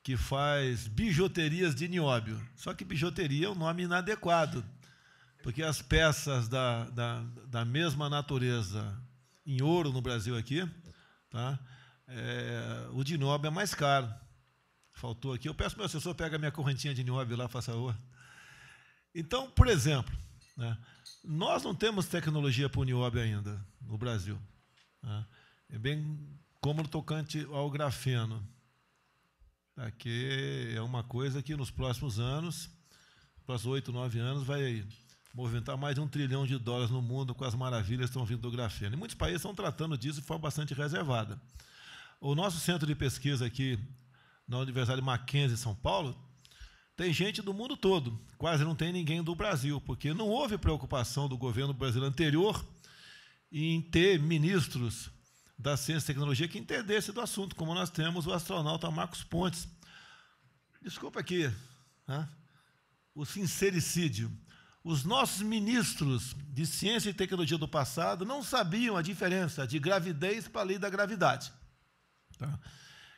que faz bijuterias de nióbio. Só que bijuteria é um nome inadequado, porque as peças da mesma natureza em ouro no Brasil aqui, tá, o de nióbio é mais caro. Faltou aqui. Eu peço para o meu assessor pegar minha correntinha de nióbio lá, faça favor. Então, por exemplo, né, nós não temos tecnologia para o nióbio ainda no Brasil. Né? É bem como no tocante ao grafeno. Aqui é uma coisa que nos próximos anos, próximos 8, 9 anos, vai movimentar mais de $1 trilhão no mundo com as maravilhas que estão vindo do grafeno. E muitos países estão tratando disso de forma bastante reservada. O nosso centro de pesquisa aqui na Universidade Mackenzie, São Paulo, tem gente do mundo todo, quase não tem ninguém do Brasil, porque não houve preocupação do governo brasileiro anterior em ter ministros da ciência e tecnologia que entendesse do assunto, como nós temos o astronauta Marcos Pontes. Desculpa aqui, né, o sincericídio. Os nossos ministros de ciência e tecnologia do passado não sabiam a diferença de gravidez para a lei da gravidade. Tá?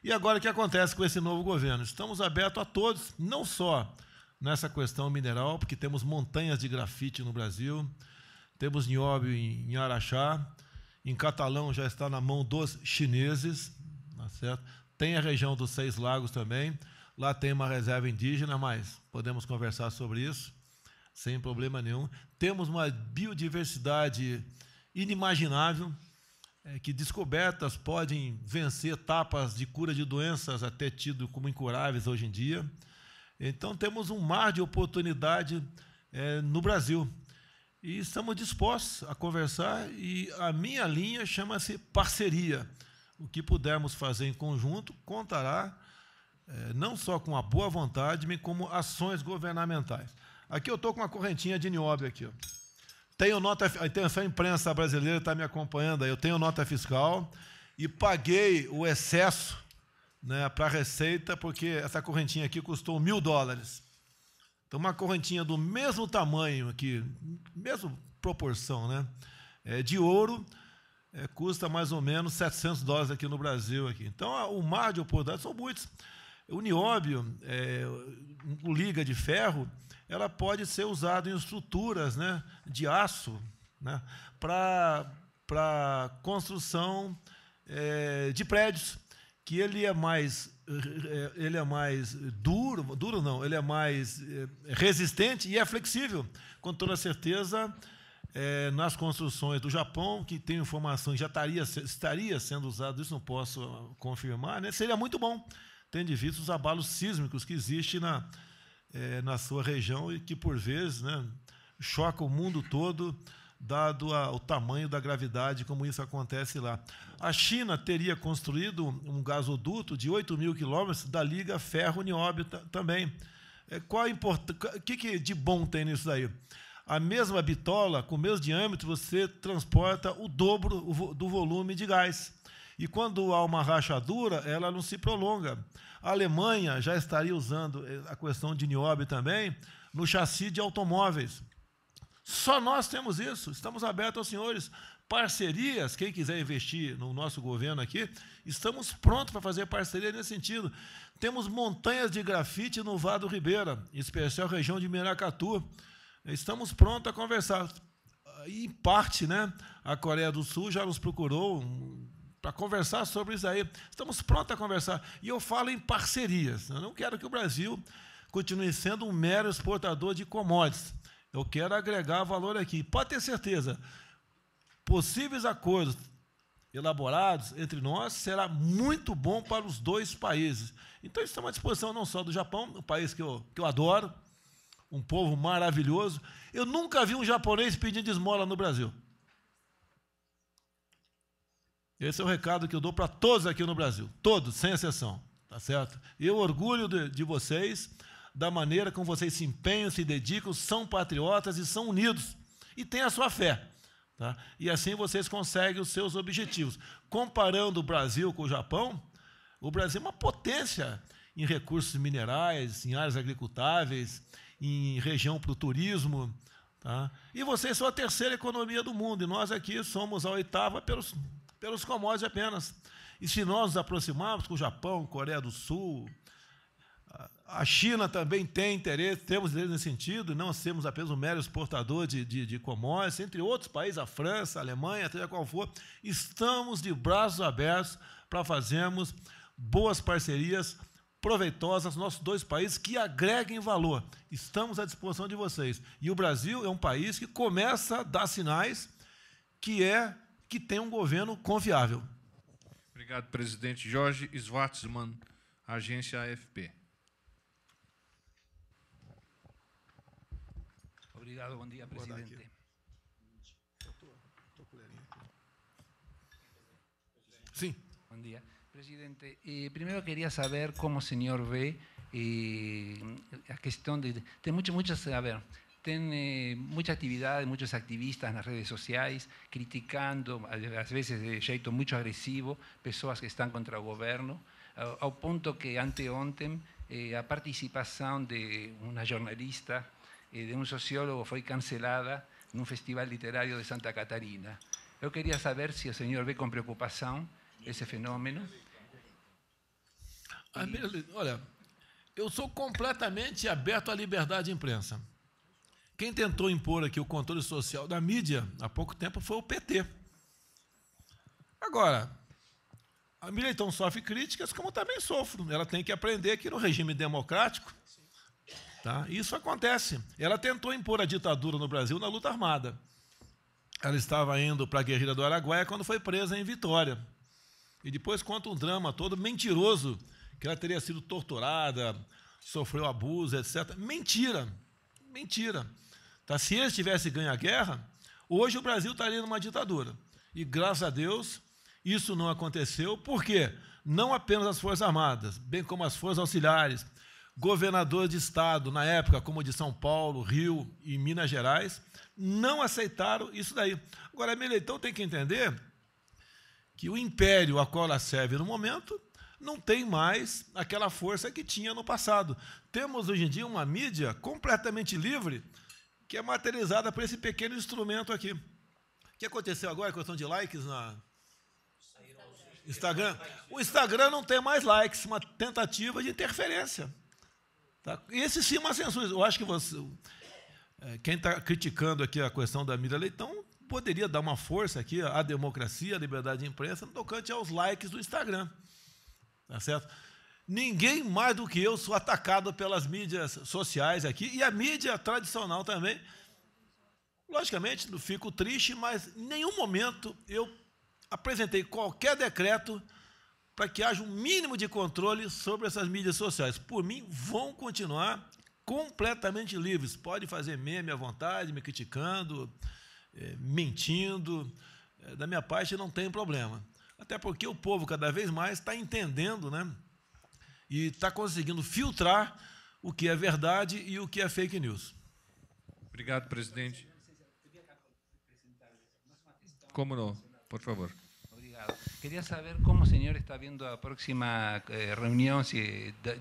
E agora o que acontece com esse novo governo? Estamos abertos a todos, não só nessa questão mineral, porque temos montanhas de grafite no Brasil, temos nióbio em Araxá, em Catalão já está na mão dos chineses, tá certo? Tem a região dos 6 Lagos também, lá tem uma reserva indígena, mas podemos conversar sobre isso, sem problema nenhum. Temos uma biodiversidade inimaginável, que descobertas podem vencer etapas de cura de doenças até tido como incuráveis hoje em dia. Então, temos um mar de oportunidade no Brasil. E estamos dispostos a conversar, e a minha linha chama-se parceria. O que pudermos fazer em conjunto contará não só com a boa vontade, mas como ações governamentais. Aqui eu estou com uma correntinha de nióbio aqui, ó. Tenho nota, a imprensa brasileira está me acompanhando aí, eu tenho nota fiscal e paguei o excesso, né, para a Receita, porque essa correntinha aqui custou $1.000. Então, uma correntinha do mesmo tamanho aqui, mesma proporção, né, de ouro, custa mais ou menos $700 aqui no Brasil. Aqui. Então, o mar de oportunidades são muitos. O nióbio, o liga de ferro, ela pode ser usada em estruturas, né, de aço, né, para construção de prédios, que ele é mais duro não, ele é mais resistente e é flexível, com toda certeza. Nas construções do Japão, que tem informação que já estaria sendo usado, isso não posso confirmar, né, seria muito bom, tendo em vista os abalos sísmicos que existem na sua região e que, por vezes, né, choca o mundo todo, dado o tamanho da gravidade, como isso acontece lá. A China teria construído um gasoduto de 8.000 quilômetros da liga ferro-nióbio também. O que de bom tem nisso daí? A mesma bitola, com o mesmo diâmetro, você transporta o dobro do volume de gás. E quando há uma rachadura, ela não se prolonga. A Alemanha já estaria usando a questão de nióbio também no chassi de automóveis. Só nós temos isso. Estamos abertos aos senhores. Parcerias, quem quiser investir no nosso governo aqui, estamos prontos para fazer parceria nesse sentido. Temos montanhas de grafite no Vale do Ribeira, em especial região de Miracatu. Estamos prontos a conversar. E, em parte, né, a Coreia do Sul já nos procurou para conversar sobre isso aí. Estamos prontos a conversar. E eu falo em parcerias. Eu não quero que o Brasil continue sendo um mero exportador de commodities. Eu quero agregar valor aqui. Pode ter certeza, possíveis acordos elaborados entre nós será muito bom para os dois países. Então, estamos à disposição não só do Japão, um país que eu adoro, um povo maravilhoso. Eu nunca vi um japonês pedindo esmola no Brasil. Esse é o recado que eu dou para todos aqui no Brasil, todos, sem exceção, tá certo? Eu orgulho de vocês, da maneira como vocês se empenham, se dedicam, são patriotas e são unidos, e têm a sua fé. Tá? E assim vocês conseguem os seus objetivos. Comparando o Brasil com o Japão, o Brasil é uma potência em recursos minerais, em áreas agricultáveis, em região para o turismo. Tá? E vocês são a terceira economia do mundo, e nós aqui somos a oitava pelos commodities apenas. E se nós nos aproximarmos com o Japão, Coreia do Sul, a China também tem interesse, temos interesse nesse sentido, não sermos apenas um mero exportador de commodities, entre outros países, a França, a Alemanha, seja qual for, estamos de braços abertos para fazermos boas parcerias proveitosas nos nossos dois países que agreguem valor. Estamos à disposição de vocês. E o Brasil é um país que começa a dar sinais que tem um governo confiável. Obrigado, presidente. Jorge Schwartzman, agência AFP. Obrigado, bom dia, presidente. Sim. Bom dia. Presidente, primeiro queria saber como o senhor vê a questão de... Tem muita atividade, muitos activistas nas redes sociais, criticando, às vezes de jeito muito agressivo, pessoas que estão contra o governo, ao ponto que anteontem a participação de uma jornalista, de um sociólogo foi cancelada num festival literário de Santa Catarina. Eu queria saber se o senhor vê com preocupação esse fenômeno. Olha, eu sou completamente aberto à liberdade de imprensa. Quem tentou impor aqui o controle social da mídia há pouco tempo foi o PT. Agora, a mídia então sofre críticas, como também sofro. Ela tem que aprender que no regime democrático, tá, isso acontece. Ela tentou impor a ditadura no Brasil na luta armada. Ela estava indo para a guerrilha do Araguaia quando foi presa em Vitória. E depois conta um drama todo mentiroso, que ela teria sido torturada, sofreu abuso, etc. Mentira. Mentira. Tá? Se eles tivessem ganho a guerra, hoje o Brasil estaria numa ditadura. E, graças a Deus, isso não aconteceu. Por quê? Não apenas as Forças Armadas, bem como as Forças Auxiliares, governadores de Estado, na época, como de São Paulo, Rio e Minas Gerais, não aceitaram isso daí. Agora, a Mileitão tem que entender que o império a qual ela serve no momento não tem mais aquela força que tinha no passado. Temos, hoje em dia, uma mídia completamente livre, que é materializada por esse pequeno instrumento aqui. O que aconteceu agora, a questão de likes na Instagram? O Instagram não tem mais likes, uma tentativa de interferência. Tá? Esse sim é uma censura. Eu acho que quem está criticando aqui a questão da Miriam Leitão poderia dar uma força aqui à democracia, à liberdade de imprensa, no tocante aos likes do Instagram. Tá certo? Ninguém mais do que eu sou atacado pelas mídias sociais aqui, e a mídia tradicional também. Logicamente, não fico triste, mas em nenhum momento eu apresentei qualquer decreto para que haja um mínimo de controle sobre essas mídias sociais. Por mim, vão continuar completamente livres. Pode fazer meme à vontade, me criticando, mentindo. Da minha parte, não tem problema. Até porque o povo, cada vez mais, está entendendo, né? E está conseguindo filtrar o que é verdade e o que é fake news. Obrigado, presidente. Como não? Por favor. Obrigado. Senado. Quería saber cómo el señor está viendo la próxima reunión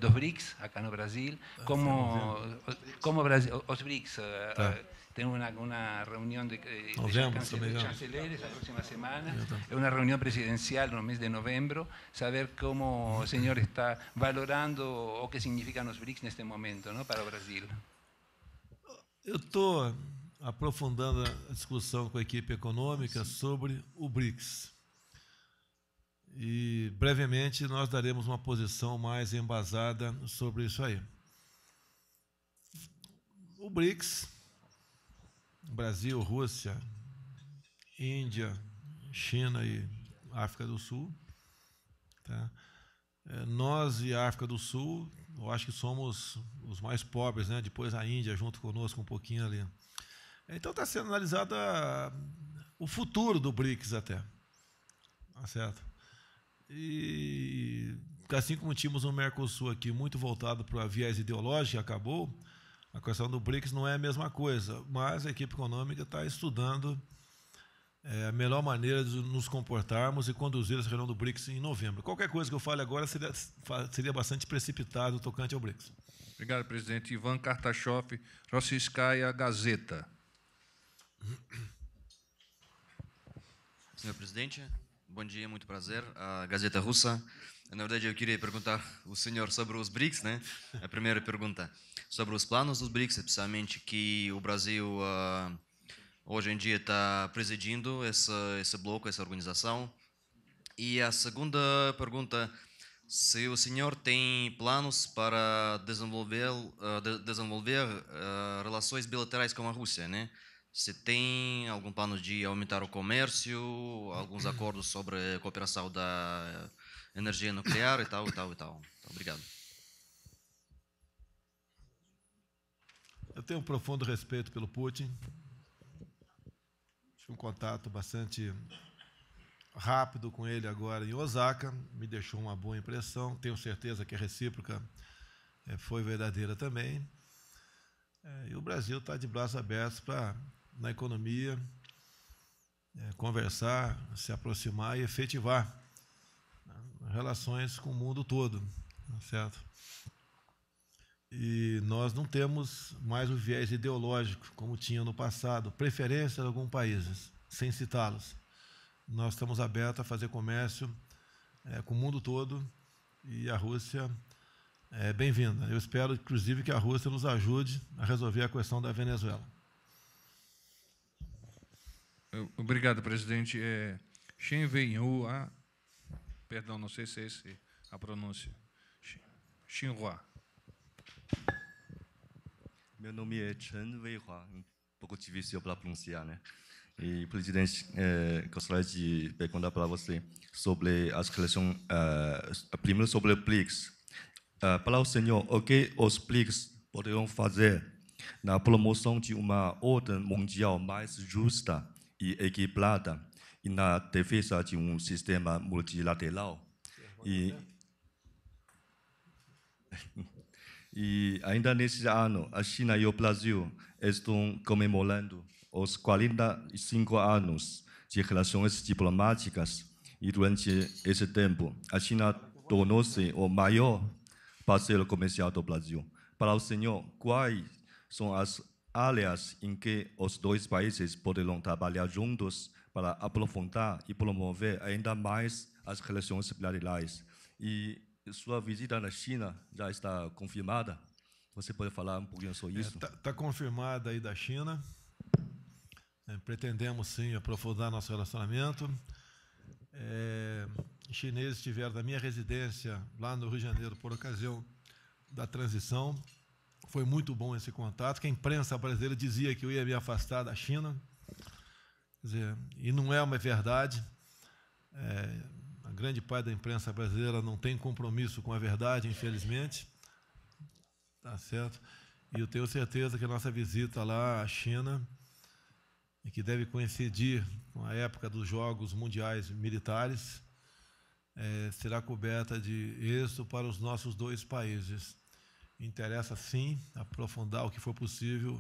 dos BRICS acá en Brasil, cómo Brasil, os BRICS tem una reunión de chanceleres la próxima semana, una reunión presidencial en el mes de noviembre, saber cómo el señor está valorando o qué significan los BRICS en este momento, ¿no? Para Brasil. Eu estou aprofundando a discussão com a equipe econômica sobre o BRICS. E, brevemente, nós daremos uma posição mais embasada sobre isso aí. O BRICS, Brasil, Rússia, Índia, China e África do Sul, tá? Nós e a África do Sul, eu acho que somos os mais pobres, né? Depois a Índia junto conosco um pouquinho ali. Então está sendo analisado o futuro do BRICS até, tá certo? E assim como tínhamos um Mercosul aqui muito voltado para a viés ideológico, acabou, a questão do BRICS não é a mesma coisa, mas a equipe econômica está estudando a melhor maneira de nos comportarmos e conduzir essa reunião do BRICS em novembro. Qualquer coisa que eu fale agora seria bastante precipitado tocante ao BRICS. Obrigado, presidente. Ivan Kartashov, Rossiyskaya Gazeta. Senhor presidente, bom dia, muito prazer. A Gazeta Russa. Na verdade, eu queria perguntar ao senhor sobre os BRICS, né? A primeira pergunta sobre os planos dos BRICS, especialmente que o Brasil hoje em dia está presidindo esse bloco, essa organização. E a segunda pergunta, se o senhor tem planos para desenvolver relações bilaterais com a Rússia, né? Se tem algum plano de aumentar o comércio, alguns acordos sobre a cooperação da energia nuclear e tal, e tal, e tal. Obrigado. Eu tenho um profundo respeito pelo Putin. Tive um contato bastante rápido com ele agora em Osaka, me deixou uma boa impressão. Tenho certeza que a recíproca foi verdadeira também. E o Brasil está de braços abertos para, na economia, conversar, se aproximar e efetivar relações com o mundo todo, certo? E nós não temos mais o viés ideológico, como tinha no passado, preferência de alguns países, sem citá-los. Nós estamos abertos a fazer comércio com o mundo todo e a Rússia é bem-vinda. Eu espero, inclusive, que a Rússia nos ajude a resolver a questão da Venezuela. Obrigado, presidente. Shen Wei-Hua, perdão, não sei se é essa a pronúncia. Xinhua. Meu nome é Chen Wei-Hua, um pouco difícil para pronunciar, né? E, presidente, gostaria de perguntar para você sobre as relações, primeiro sobre o BRICS. Para o senhor, o que os BRICS poderiam fazer na promoção de uma ordem mundial mais justa e equilibrada e na defesa de um sistema multilateral? E ainda nesse ano, a China e o Brasil estão comemorando os 45 anos de relações diplomáticas e durante esse tempo, a China tornou-se o maior parceiro comercial do Brasil. Para o senhor, quais são as áreas em que os dois países poderão trabalhar juntos para aprofundar e promover ainda mais as relações bilaterais? E sua visita na China já está confirmada? Você pode falar um pouquinho sobre isso? Está confirmada aí da China. Pretendemos, sim, aprofundar nosso relacionamento. Os chineses estiveram na minha residência, lá no Rio de Janeiro, por ocasião da transição. Foi muito bom esse contato, que a imprensa brasileira dizia que eu ia me afastar da China. Quer dizer, e não é uma verdade. A grande parte da imprensa brasileira não tem compromisso com a verdade, infelizmente. Tá certo? E eu tenho certeza que a nossa visita lá à China, e que deve coincidir com a época dos Jogos Mundiais Militares, será coberta de êxito para os nossos dois países. Interessa, sim, aprofundar o que for possível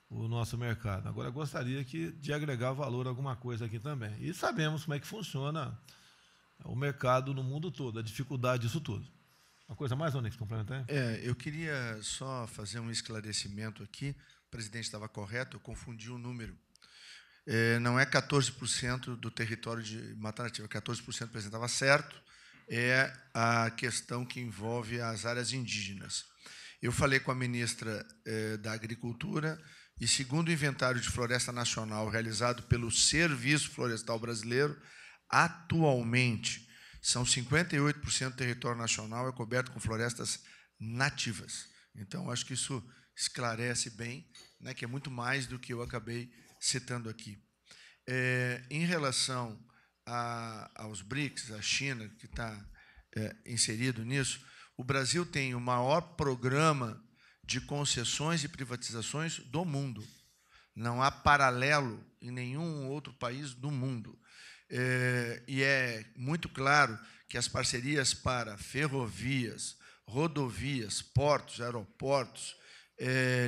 o nosso mercado. Agora, gostaria de agregar valor a alguma coisa aqui também. E sabemos como é que funciona o mercado no mundo todo, a dificuldade disso tudo. Uma coisa mais, Onyx, complementar? Eu queria só fazer um esclarecimento aqui. O presidente estava correto, eu confundi o número. Não é 14% do território de Mata Nativa, 14% apresentava certo, é a questão que envolve as áreas indígenas. Eu falei com a ministra da Agricultura e, segundo o inventário de floresta nacional realizado pelo Serviço Florestal Brasileiro, atualmente são 58% do território nacional é coberto com florestas nativas. Então, acho que isso esclarece bem, né, que é muito mais do que eu acabei citando aqui. Em relação aos BRICS, a China, que está inserido nisso, o Brasil tem o maior programa de concessões e privatizações do mundo. Não há paralelo em nenhum outro país do mundo. E é muito claro que as parcerias para ferrovias, rodovias, portos, aeroportos,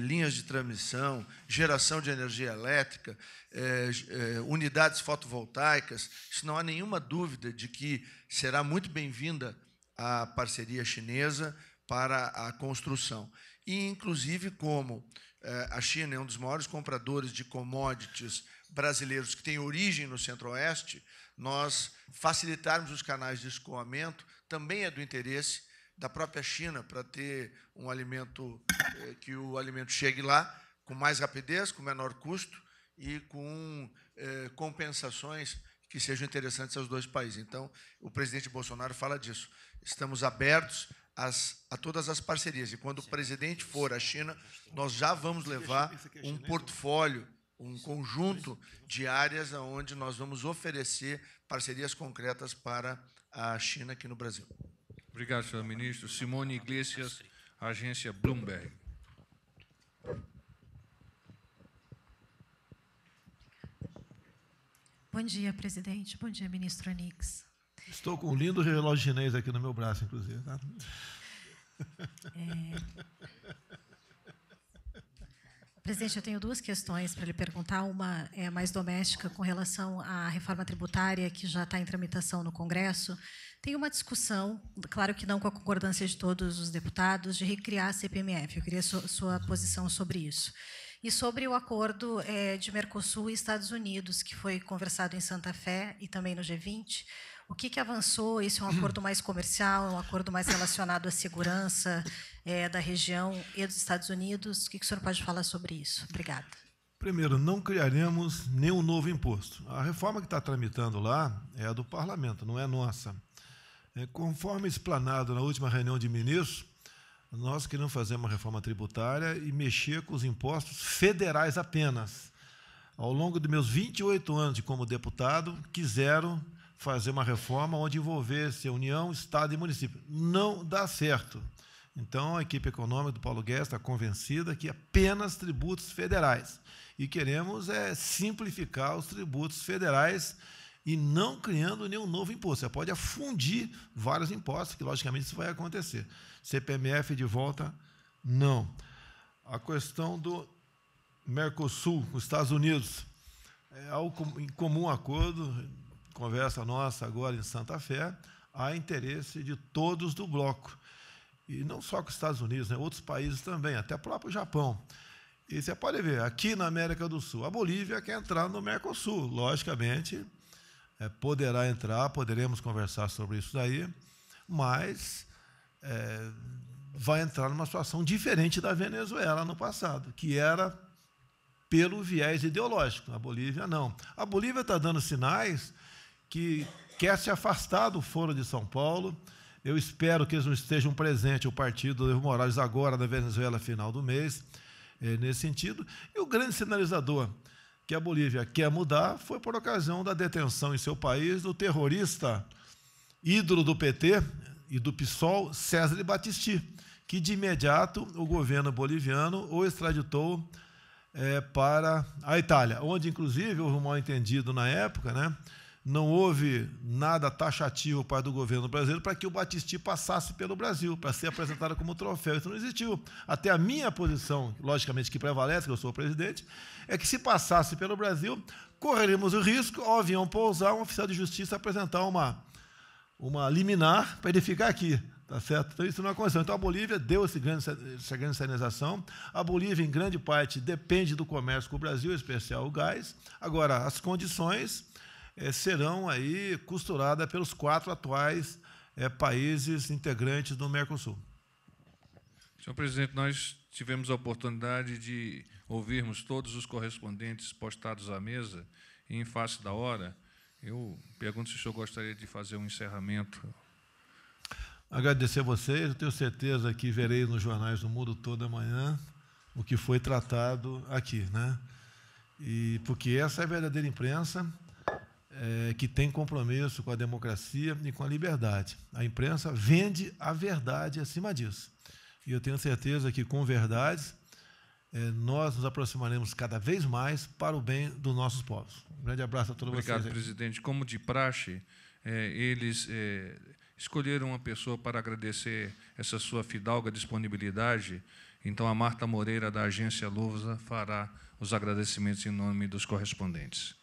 linhas de transmissão, geração de energia elétrica, unidades fotovoltaicas, isso não há nenhuma dúvida de que será muito bem-vinda a parceria chinesa para a construção. E, inclusive, como a China é um dos maiores compradores de commodities brasileiros que tem origem no Centro-Oeste, nós facilitarmos os canais de escoamento também é do interesse da própria China para ter um alimento, que o alimento chegue lá com mais rapidez, com menor custo e com compensações que sejam interessantes aos dois países. Então, o presidente Bolsonaro fala disso. Estamos abertos a todas as parcerias. E quando o presidente for à China, nós já vamos levar um portfólio, um conjunto de áreas onde nós vamos oferecer parcerias concretas para a China aqui no Brasil. Obrigado, senhor ministro. Simone Iglesias, agência Bloomberg. Bom dia, presidente. Bom dia, ministro Onyx. Estou com um lindo relógio chinês aqui no meu braço, inclusive. Tá? Presidente, eu tenho duas questões para lhe perguntar. Uma é mais doméstica com relação à reforma tributária que já está em tramitação no Congresso. Tem uma discussão, claro que não com a concordância de todos os deputados, de recriar a CPMF. Eu queria sua posição sobre isso. E sobre o acordo de Mercosul e Estados Unidos, que foi conversado em Santa Fé e também no G20. O que avançou? Esse é um acordo mais comercial, é um acordo mais relacionado à segurança da região e dos Estados Unidos? O que o senhor pode falar sobre isso? Obrigada. Primeiro, não criaremos nenhum novo imposto. A reforma que está tramitando lá é a do parlamento, não é nossa. Conforme explanado na última reunião de ministros, nós queremos fazer uma reforma tributária e mexer com os impostos federais apenas. Ao longo de meus 28 anos como deputado, quiseram fazer uma reforma onde envolvesse a União, Estado e município. Não dá certo. Então, a equipe econômica do Paulo Guedes está convencida que apenas tributos federais. E queremos simplificar os tributos federais e não criando nenhum novo imposto. Você pode afundir vários impostos, que, logicamente, isso vai acontecer. CPMF de volta, não. A questão do Mercosul, com os Estados Unidos, é algo em comum acordo, conversa nossa agora em Santa Fé, há interesse de todos do bloco. E não só com os Estados Unidos, né, outros países também, até o próprio Japão. E você pode ver, aqui na América do Sul, a Bolívia quer entrar no Mercosul. Logicamente, poderá entrar, poderemos conversar sobre isso daí, mas vai entrar numa situação diferente da Venezuela no passado, que era pelo viés ideológico. A Bolívia, não. A Bolívia está dando sinais que quer se afastar do Foro de São Paulo. Eu espero que eles não estejam presentes, o partido do Evo Morales, agora na Venezuela, final do mês, nesse sentido. E o grande sinalizador que a Bolívia quer mudar foi por ocasião da detenção em seu país do terrorista ídolo do PT e do PSOL, César Battisti, que de imediato o governo boliviano o extraditou para a Itália, onde, inclusive, houve um mal-entendido na época, né? Não houve nada taxativo para do governo brasileiro para que o Battisti passasse pelo Brasil, para ser apresentado como troféu. Isso não existiu. Até a minha posição, logicamente, que prevalece, que eu sou o presidente, é que se passasse pelo Brasil, correríamos o risco, ao avião pousar, um oficial de justiça apresentar uma liminar para ele ficar aqui. Tá certo? Então, isso não aconteceu. Então, a Bolívia deu essa grande sinalização. A Bolívia, em grande parte, depende do comércio com o Brasil, em especial o gás. Agora, as condições serão aí costuradas pelos 4 atuais países integrantes do Mercosul. Senhor presidente, nós tivemos a oportunidade de ouvirmos todos os correspondentes postados à mesa, e, em face da hora, eu pergunto se o senhor gostaria de fazer um encerramento. Agradecer a vocês, eu tenho certeza que verei nos jornais do mundo todo amanhã o que foi tratado aqui, né? E porque essa é a verdadeira imprensa que tem compromisso com a democracia e com a liberdade. A imprensa vende a verdade acima disso. E eu tenho certeza que, com verdades, nós nos aproximaremos cada vez mais para o bem dos nossos povos. Um grande abraço a todos vocês. Obrigado, presidente. Como de praxe, eles escolheram uma pessoa para agradecer essa sua fidalga disponibilidade. Então, a Marta Moreira, da agência Lusa, fará os agradecimentos em nome dos correspondentes.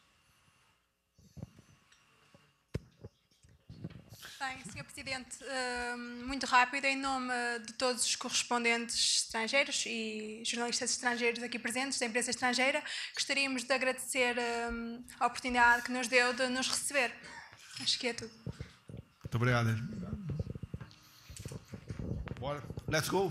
Bem, Sr. Presidente, muito rápido, em nome de todos os correspondentes estrangeiros e jornalistas estrangeiros aqui presentes, da imprensa estrangeira, gostaríamos de agradecer a oportunidade que nos deu de nos receber. Acho que é tudo. Muito obrigado. Bora. Let's go.